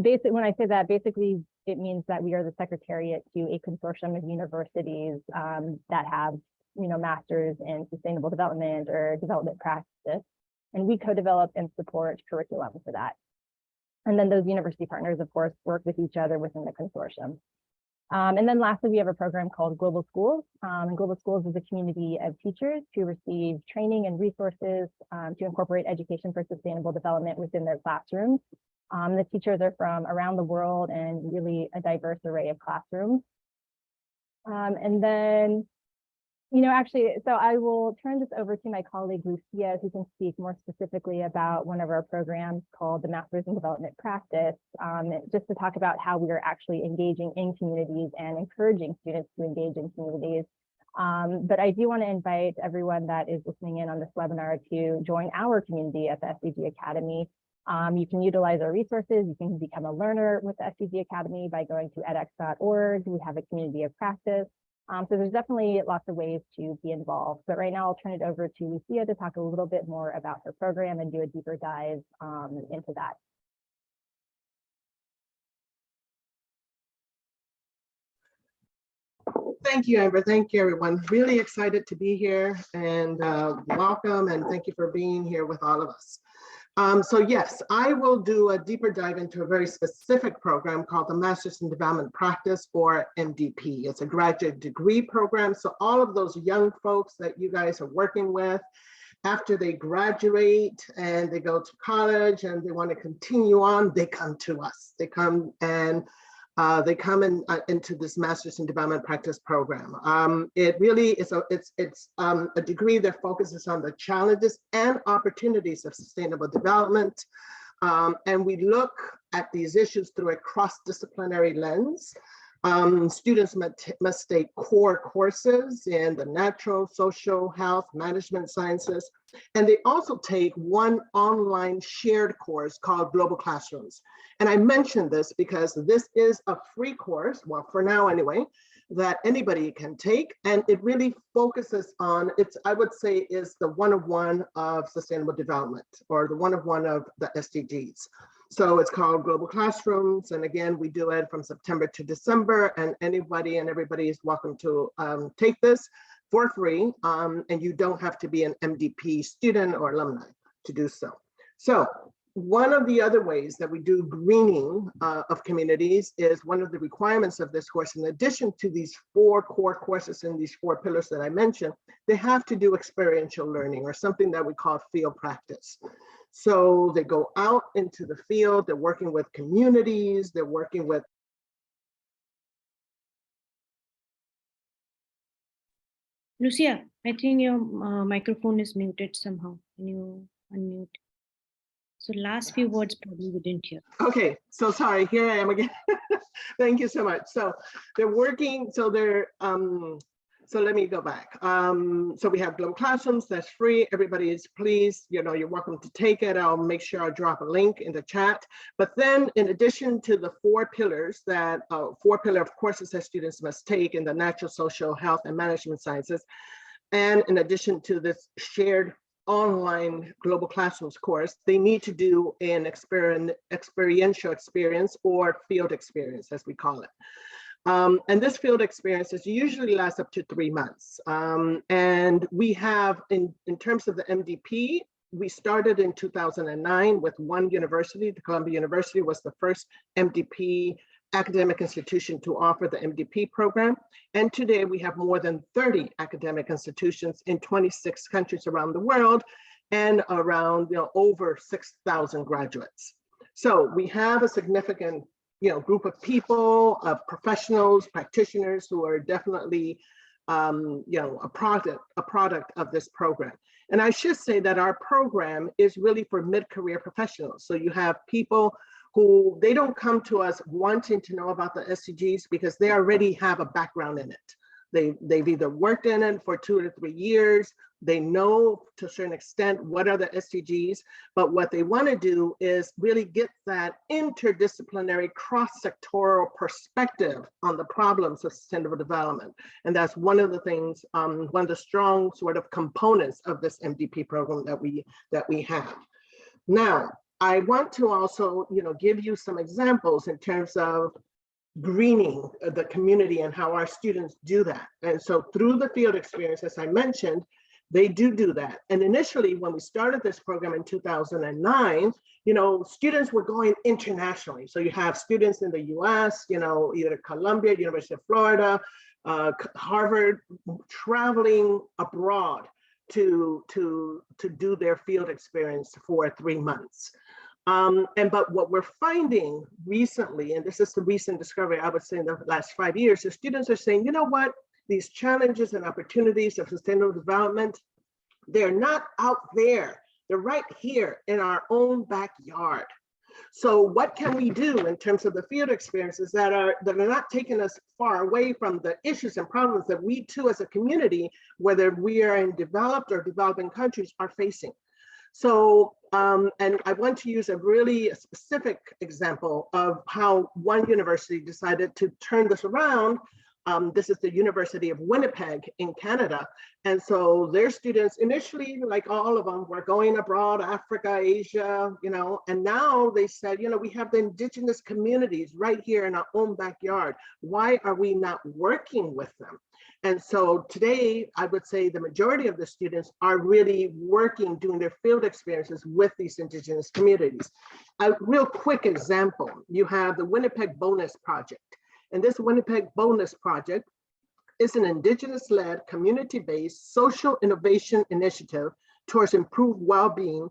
basically, when I say that, basically, it means that we are the secretariat to a consortium of universities that have, masters in sustainable development or development practice. And we co-develop and support curriculum for that. And then those university partners, of course, work with each other within the consortium. And then lastly, we have a program called Global Schools. And Global Schools is a community of teachers who receive training and resources to incorporate education for sustainable development within their classrooms. The teachers are from around the world and really a diverse array of classrooms. And then, so I will turn this over to my colleague, Lucia, who can speak more specifically about one of our programs called the Masters in Development Practice, just to talk about how we are actually engaging in communities and encouraging students to engage in communities. But I do want to invite everyone that is listening in on this webinar to join our community at the SDG Academy. You can utilize our resources. You can become a learner with the SDG Academy by going to edX.org. We have a community of practice. So there's definitely lots of ways to be involved. But right now, I'll turn it over to Lucia to talk a little bit more about her program and do a deeper dive into that. Thank you, Amber. Thank you, everyone. Really excited to be here, and welcome, and thank you for being here with all of us. So yes, I will do a deeper dive into a very specific program called the Masters in Development Practice, or MDP. It's a graduate degree program. So all of those young folks that you guys are working with, after they graduate and they go to college and they want to continue on, they come to us. They come into this Masters in Development Practice program. It really is a degree that focuses on the challenges and opportunities of sustainable development. And we look at these issues through a cross-disciplinary lens. Students must take core courses in the natural, social, health, management sciences, and they also take one online shared course called Global Classrooms. And I mention this because this is a free course, well, for now anyway, that anybody can take, and it really focuses on, I would say, is the one-of-one of sustainable development, or the one-of-one of the SDGs. So it's called Global Classrooms. And again, we do it from September to December, and anybody and everybody is welcome to take this for free. And you don't have to be an MDP student or alumni to do so. So one of the other ways that we do greening of communities is one of the requirements of this course, in addition to these 4 core courses and these 4 pillars that I mentioned, they have to do experiential learning, or something that we call field practice. So they go out into the field, they're working with communities, they're working with Lucia, I think your microphone is muted somehow. Can you unmute? So last few words probably we didn't hear. Okay, so sorry, here I am again. Thank you so much. So they're working, so they're, so let me go back. So we have Global Classrooms, that's free. Everybody is pleased, you're welcome to take it. I'll make sure I drop a link in the chat. But then in addition to the 4 pillars that, 4 pillar of courses that students must take in the natural, social, health, and management sciences, and in addition to this shared online Global Classrooms course, they need to do an experiential experience, or field experience, as we call it. And this field experience usually lasts up to 3 months. And we have, in terms of the MDP, we started in 2009 with one university. The Columbia University was the first MDP academic institution to offer the MDP program. And today we have more than 30 academic institutions in 26 countries around the world, and around over 6,000 graduates. So we have a significant group of people, of professionals, practitioners who are definitely a product of this program. And I should say that our program is really for mid-career professionals. So you have people who, they don't come to us wanting to know about the SDGs because they already have a background in it. They've either worked in it for 2 to 3 years, they know to a certain extent what are the SDGs, but what they want to do is really get that interdisciplinary cross-sectoral perspective on the problems of sustainable development. And that's one of the things, one of the strong sort of components of this MDP program that we have. Now, I want to also, give you some examples in terms of greening the community and how our students do that. And so through the field experience, as I mentioned, they do that. And initially, when we started this program in 2009, students were going internationally. So you have students in the US, either Columbia, University of Florida, Harvard, traveling abroad to do their field experience for 3 months. But what we're finding recently, and this is the recent discovery, I would say in the last 5 years, the students are saying, you know what, these challenges and opportunities of sustainable development, they're not out there, they're right here in our own backyard. So what can we do in terms of the field experiences that are not taking us far away from the issues and problems that we too as a community, whether we are in developed or developing countries, are facing? So, and I want to use a really specific example of how one university decided to turn this around. This is the University of Winnipeg in Canada. And so their students initially, like all of them, were going abroad, Africa, Asia, and now they said, we have the indigenous communities right here in our own backyard. Why are we not working with them? And so today, I would say the majority of the students are really working, doing their field experiences with these indigenous communities. A real quick example, you have the Winnipeg Bonus Project. And this Winnipeg Bonus Project is an indigenous-led, community-based social innovation initiative towards improved well-being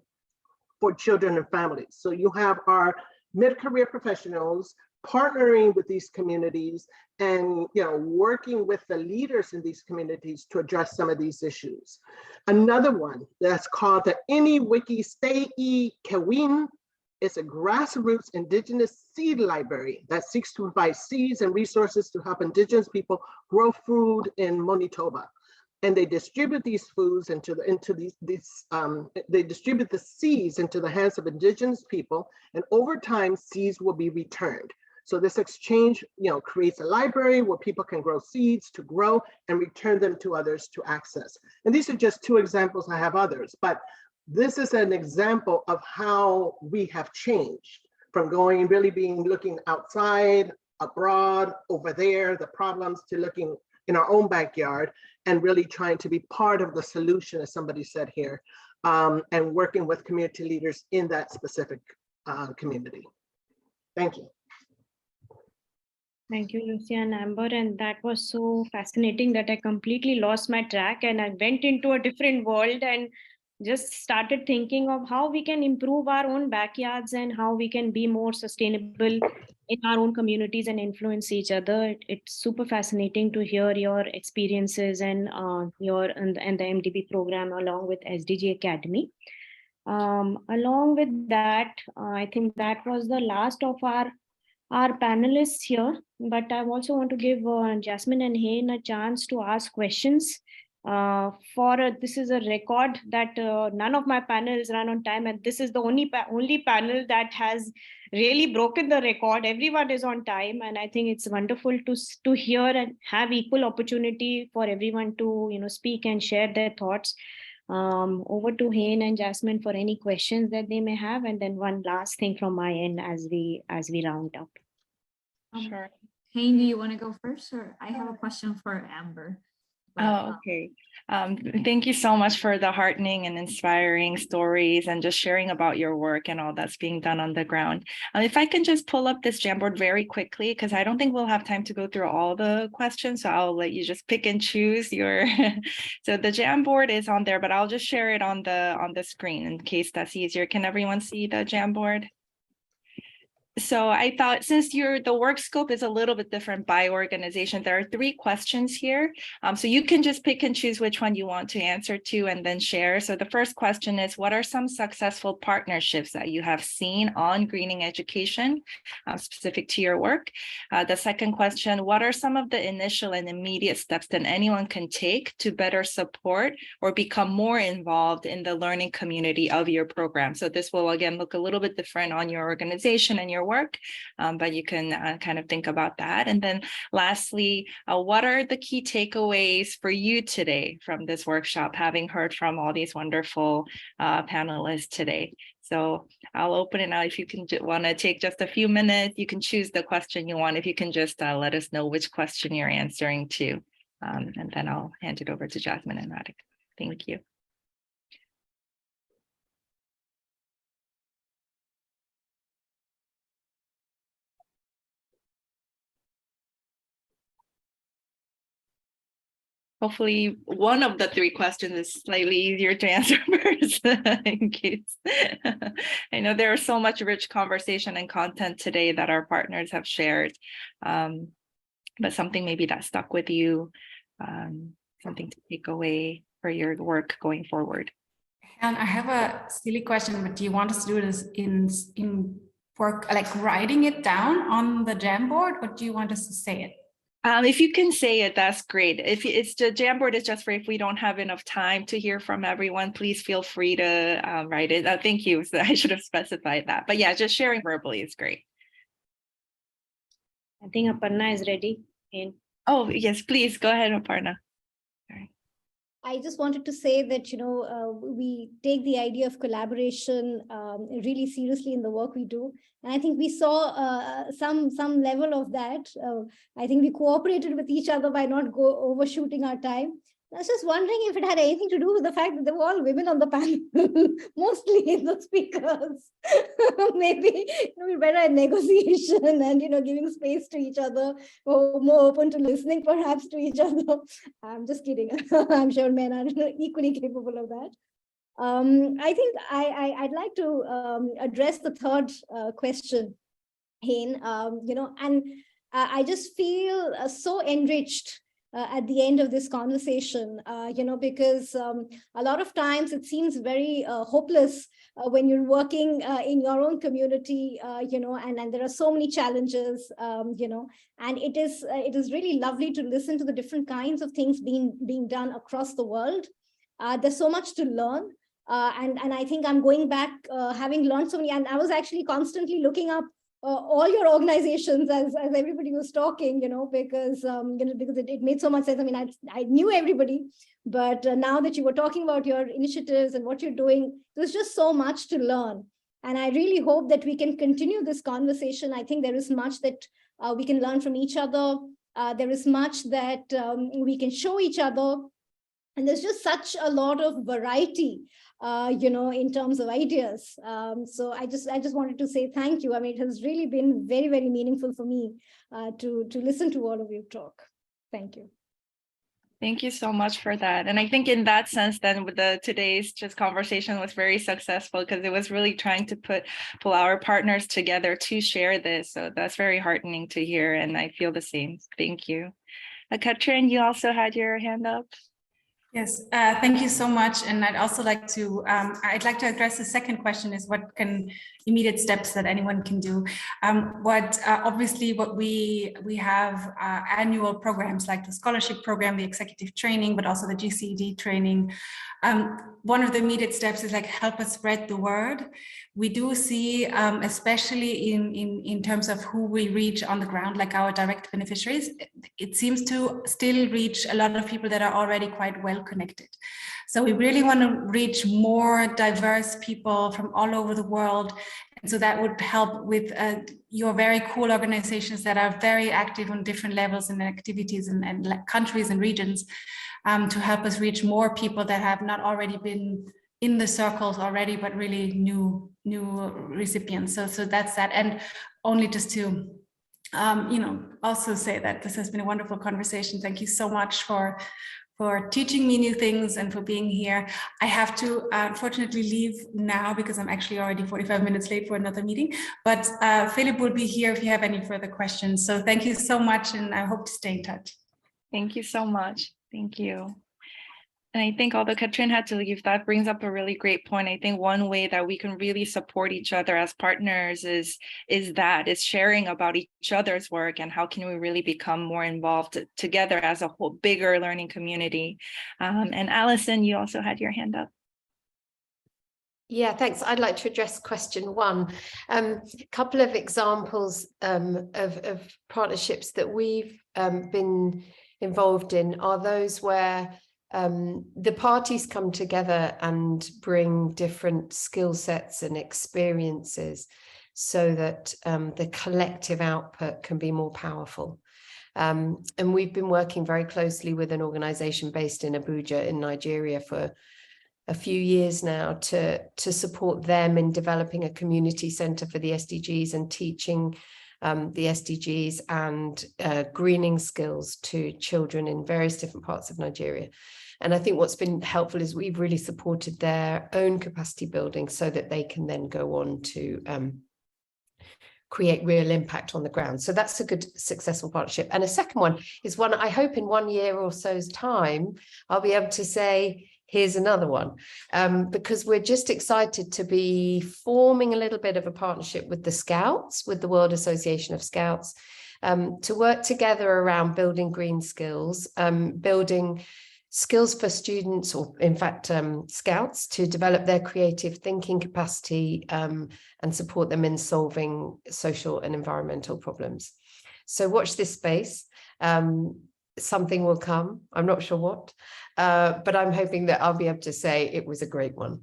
for children and families. So you have our mid-career professionals partnering with these communities and working with the leaders in these communities to address some of these issues. Another one that's called the Iniwiki Stei Kewin It's a grassroots indigenous seed library that seeks to provide seeds and resources to help indigenous people grow food in Manitoba. And they distribute these foods they distribute the seeds into the hands of indigenous people, and over time, seeds will be returned. So this exchange, creates a library where people can grow seeds to grow and return them to others to access. And these are just two examples. I have others, but this is an example of how we have changed from looking outside, abroad, over there, the problems, to looking in our own backyard and really trying to be part of the solution, as somebody said here, and working with community leaders in that specific community. Thank you. Thank you, Lucia and Amber. And that was so fascinating that I completely lost my track and I went into a different world and just started thinking of how we can improve our own backyards and how we can be more sustainable in our own communities and influence each other. It's super fascinating to hear your experiences and the MDB program along with SDG Academy. Along with that, I think that was the last of our panelists here, but I also want to give Jasmine and Hain a chance to ask questions. This is a record that none of my panels run on time, and this is the only panel that has really broken the record. Everyone is on time, and I think it's wonderful to hear and have equal opportunity for everyone to speak and share their thoughts. Over to Hain and Jasmine for any questions that they may have, and then one last thing from my end as we round up. Sure. Hain, do you want to go first, or I have a question for Amber? Oh, okay. Thank you so much for the heartening and inspiring stories and just sharing about your work and all that's being done on the ground. If I can just pull up this Jamboard very quickly, because I don't think we'll have time to go through all the questions, so I'll let you just pick and choose your. So the Jamboard is on there, but I'll just share it on the screen in case that's easier. Can everyone see the Jamboard? So I thought, since the work scope is a little bit different by organization, there are 3 questions here. So you can just pick and choose which one you want to answer to and then share. So the first question is, what are some successful partnerships that you have seen on greening education specific to your work? The second question, what are some of the initial and immediate steps that anyone can take to better support or become more involved in the learning community of your program? So this will, again, look a little bit different on your organization and your work, but you can kind of think about that. And then lastly, what are the key takeaways for you today from this workshop, having heard from all these wonderful panelists today? So I'll open it now. If you can want to take just a few minutes, you can choose the question you want. If you can just let us know which question you're answering to, and then I'll hand it over to Jasmine and Radhika. Thank you. Hopefully one of the 3 questions is slightly easier to answer first in case. I know there is so much rich conversation and content today that our partners have shared, but something maybe that stuck with you, something to take away for your work going forward. And I have a silly question, but do you want us to do this in work, like writing it down on the Jamboard, or do you want us to say it? If you can say it, that's great. If it's the Jamboard is just for if we don't have enough time to hear from everyone, please feel free to write it. Thank you. So I should have specified that. But yeah, just sharing verbally is great. I think Aparna is ready. Oh, yes, please go ahead, Aparna. Sorry. I just wanted to say that, we take the idea of collaboration really seriously in the work we do. And I think we saw some level of that. I think we cooperated with each other by not overshooting our time. I was just wondering if it had anything to do with the fact that there were all women on the panel, mostly the speakers. Maybe we better at negotiation and giving space to each other, or more open to listening perhaps to each other. I'm just kidding. I'm sure men are equally capable of that. I think I'd like to address the third question, Hain. And I just feel so enriched at the end of this conversation, because a lot of times it seems very hopeless when you're working in your own community, and there are so many challenges, and it is really lovely to listen to the different kinds of things being done across the world. There's so much to learn. And I think I'm going back, having learned so many, and I was actually constantly looking up all your organizations as everybody was talking, because it made so much sense. I mean, I knew everybody, but now that you were talking about your initiatives and what you're doing, there's just so much to learn. And I really hope that we can continue this conversation. I think there is much that we can learn from each other. There is much that we can show each other. And there's just such a lot of variety, in terms of ideas. So I just wanted to say thank you. I mean, it has really been very, very meaningful for me to listen to all of you talk. Thank you. Thank you so much for that. And I think in that sense, then with today's just conversation was very successful because it was really trying to pull our partners together to share this. So that's very heartening to hear. And I feel the same. Thank you. Katrin, you also had your hand up. Yes, thank you so much. And I'd also like to, address the second question is what can immediate steps that anyone can do. Obviously what we have annual programs like the scholarship program, the executive training, but also the GCED training. One of the immediate steps is like help us spread the word. We do see, especially in terms of who we reach on the ground, like our direct beneficiaries, it seems to still reach a lot of people that are already quite well connected. So we really want to reach more diverse people from all over the world. And so that would help with your very cool organizations that are very active on different levels and activities and countries and regions, to help us reach more people that have not already been in the circles already, but really new recipients. So that's that. And only just to also say that this has been a wonderful conversation. Thank you so much for teaching me new things and for being here. I have to unfortunately leave now because I'm actually already 45 minutes late for another meeting, but Philip will be here if you have any further questions. So thank you so much, and I hope to stay in touch. Thank you so much. Thank you. And I think although Katrin had to leave, that brings up a really great point. I think one way that we can really support each other as partners is sharing about each other's work and how can we really become more involved together as a whole bigger learning community. And Alison, you also had your hand up. Yeah, thanks. I'd like to address question one. A couple of examples of partnerships that we've been involved in are those where the parties come together and bring different skill sets and experiences so that the collective output can be more powerful. And we've been working very closely with an organization based in Abuja in Nigeria for a few years now to support them in developing a community center for the SDGs and teaching the SDGs and greening skills to children in various different parts of Nigeria. And I think what's been helpful is we've really supported their own capacity building so that they can then go on to create real impact on the ground. So that's a good, successful partnership. And a second one is one I hope in 1 year or so's time, I'll be able to say, here's another one, because we're just excited to be forming a little bit of a partnership with the Scouts, with the World Association of Scouts, to work together around building green skills, building skills for students, or in fact, Scouts, to develop their creative thinking capacity and support them in solving social and environmental problems. So watch this space. Something will come. I'm not sure what, but I'm hoping that I'll be able to say it was a great one.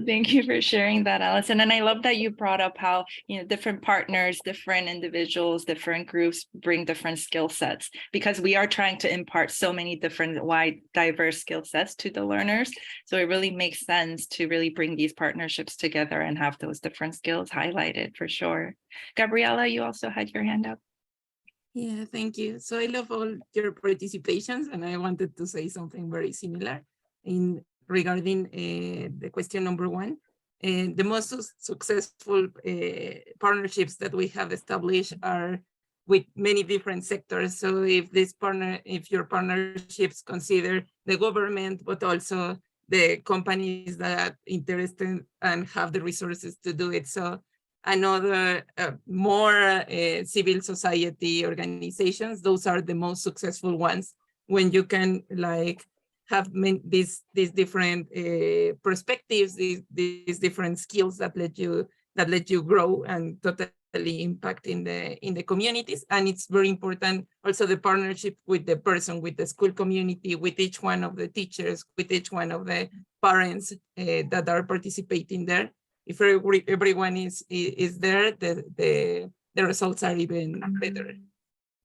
Thank you for sharing that, Alison. And I love that you brought up how, different partners, different individuals, different groups bring different skill sets, because we are trying to impart so many different wide, diverse skill sets to the learners. So it really makes sense to really bring these partnerships together and have those different skills highlighted for sure. Gabriela, you also had your hand up. Yeah, thank you. So I love all your participations, and I wanted to say something very similar regarding the question number one. The most successful partnerships that we have established are with many different sectors. So if your partnerships consider the government, but also the companies that are interested and have the resources to do it. So another more civil society organizations, those are the most successful ones when you can like have these different perspectives, these different skills that let you grow and totally impact in the communities. And it's very important also the partnership with the person, with the school community, with each one of the teachers, with each one of the parents that are participating there. If everyone is there, the results are even better.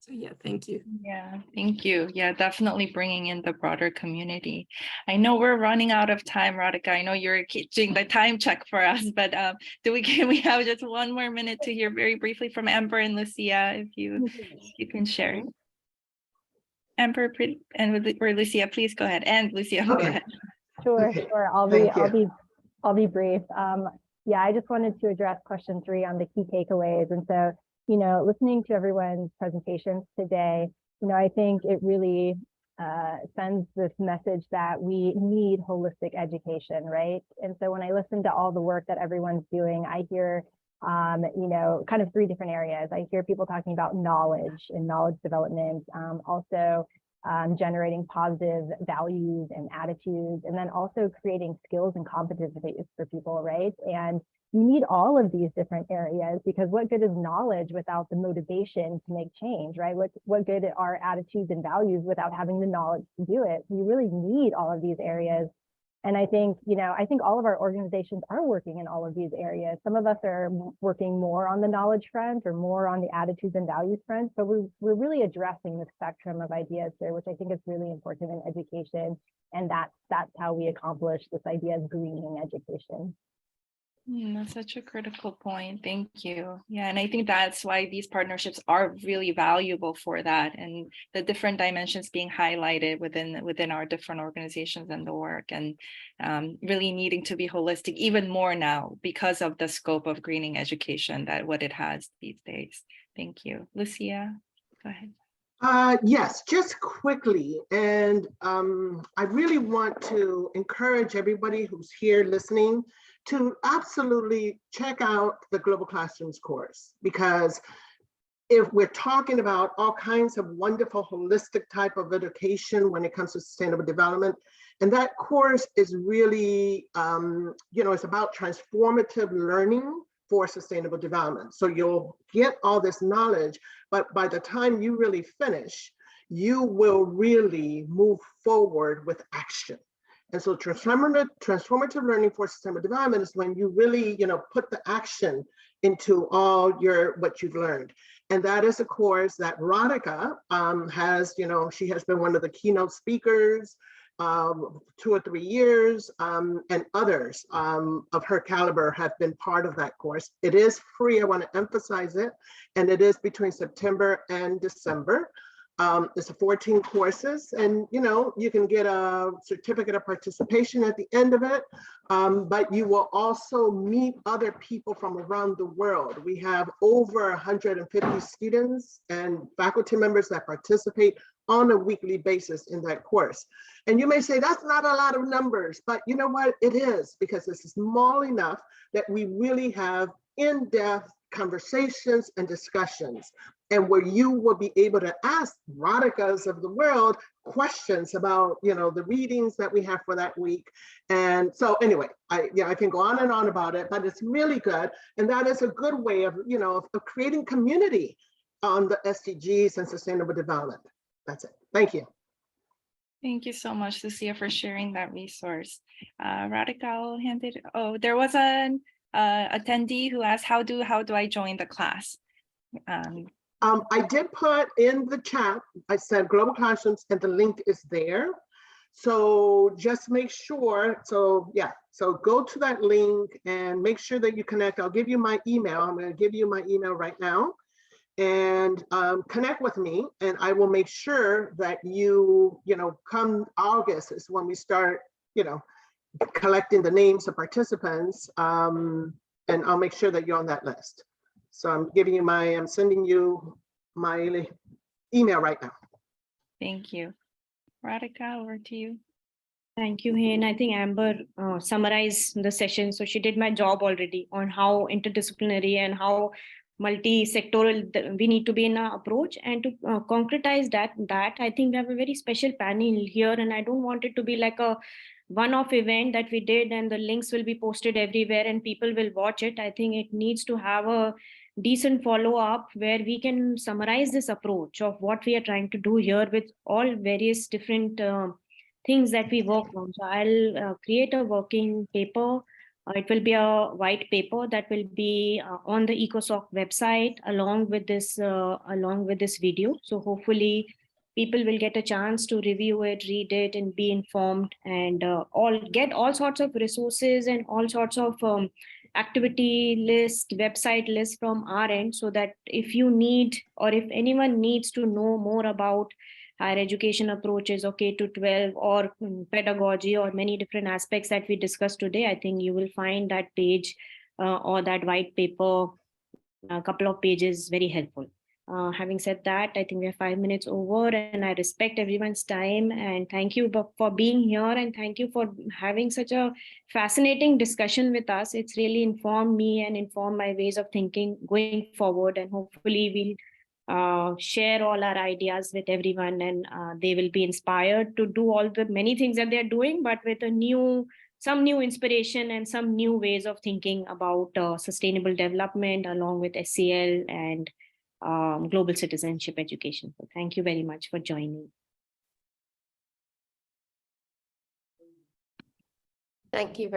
So yeah, thank you. Yeah, thank you. Yeah, definitely bringing in the broader community. I know we're running out of time, Radhika. I know you're doing the time check for us, but can we have just one more minute to hear very briefly from Amber and Lucia, if you can share. Amber or Lucia, please go ahead. And Lucia, go ahead. Sure, Okay. sure. I'll be brief. Yeah, I just wanted to address question 3 on the key takeaways. And so, you know, listening to everyone's presentations today, you know, I think it really sends this message that we need holistic education, right? And so when I listen to all the work that everyone's doing, I hear, you know, kind of 3 different areas. I hear people talking about knowledge and knowledge development, also generating positive values and attitudes, and then also creating skills and competencies for people, right? And you need all of these different areas, because what good is knowledge without the motivation to make change, right? What good are attitudes and values without having the knowledge to do it? You really need all of these areas. And I think, you know, I think all of our organizations are working in all of these areas. Some of us are working more on the knowledge front or more on the attitudes and values front, but we're really addressing the spectrum of ideas here, which I think is really important in education. And that's how we accomplish this idea of greening education. That's such a critical point. Thank you. Yeah, and I think that's why these partnerships are really valuable for that, and the different dimensions being highlighted within our different organizations and the work, and really needing to be holistic even more now because of the scope of greening education, that what it has these days. Thank you. Lucia, go ahead. Yes, just quickly. And I really want to encourage everybody who's here listening to absolutely check out the Global Classrooms course, because if we're talking about all kinds of wonderful holistic type of education when it comes to sustainable development, and that course is really, you know, it's about transformative learning for sustainable development. So you'll get all this knowledge, but by the time you really finish, you will really move forward with action. And so transformative learning for sustainable development is when you really, you know, put the action into all what you've learned. And that is a course that Radhika has, you know, she has been one of the keynote speakers 2 or 3 years, and others of her caliber have been part of that course. It is free, I want to emphasize it, and it is between September and December. It's 14 courses, and you know, you can get a certificate of participation at the end of it, but you will also meet other people from around the world. We have over 150 students and faculty members that participate on a weekly basis in that course. And you may say that's not a lot of numbers, but you know what, it is, because it's small enough that we really have in-depth conversations and discussions, and where you will be able to ask Radhikas of the world questions about, you know, the readings that we have for that week. And so anyway, I can go on and on about it, but it's really good. And that is a good way of, you know, of creating community on the SDGs and sustainable development. That's it. Thank you. Thank you so much, Lucia, for sharing that resource. Radhika, I'll hand it. Oh, there was an attendee who asked, how do I join the class? I did put in the chat, I said Global Classrooms, and the link is there. So just make sure, so yeah, so go to that link and make sure that you connect. I'll give you my email. I'm going to give you my email right now, and connect with me, and I will make sure that you know, come August is when we start, you know, collecting the names of participants, and I'll make sure that you're on that list. So I'm sending you my email right now. Thank you. Radhika, over to you. Thank you, Hain. I think Amber summarized the session. So she did my job already on how interdisciplinary and how multi-sectoral we need to be in our approach. And to concretize that I think we have a very special panel here, and I don't want it to be like a one-off event that we did and the links will be posted everywhere and people will watch it. I think it needs to have a decent follow-up where we can summarize this approach of what we are trying to do here with all various different things that we work on. So I'll create a working paper. It will be a white paper that will be on the ECOSOC website along with this video. So hopefully people will get a chance to review it, read it, and be informed, and get all sorts of resources and all sorts of activity list, website list from our end, so that if you need or if anyone needs to know more about higher education approaches or K to 12 or pedagogy or many different aspects that we discussed today, I think you will find that page or that white paper, a couple of pages, very helpful. Having said that, I think we have 5 minutes over, and I respect everyone's time, and thank you for being here, and thank you for having such a fascinating discussion with us. It's really informed me and informed my ways of thinking going forward, and hopefully we'll share all our ideas with everyone, and they will be inspired to do all the many things that they're doing, but with some new inspiration and some new ways of thinking about sustainable development along with SCL and global citizenship education. So thank you very much for joining. Thank you very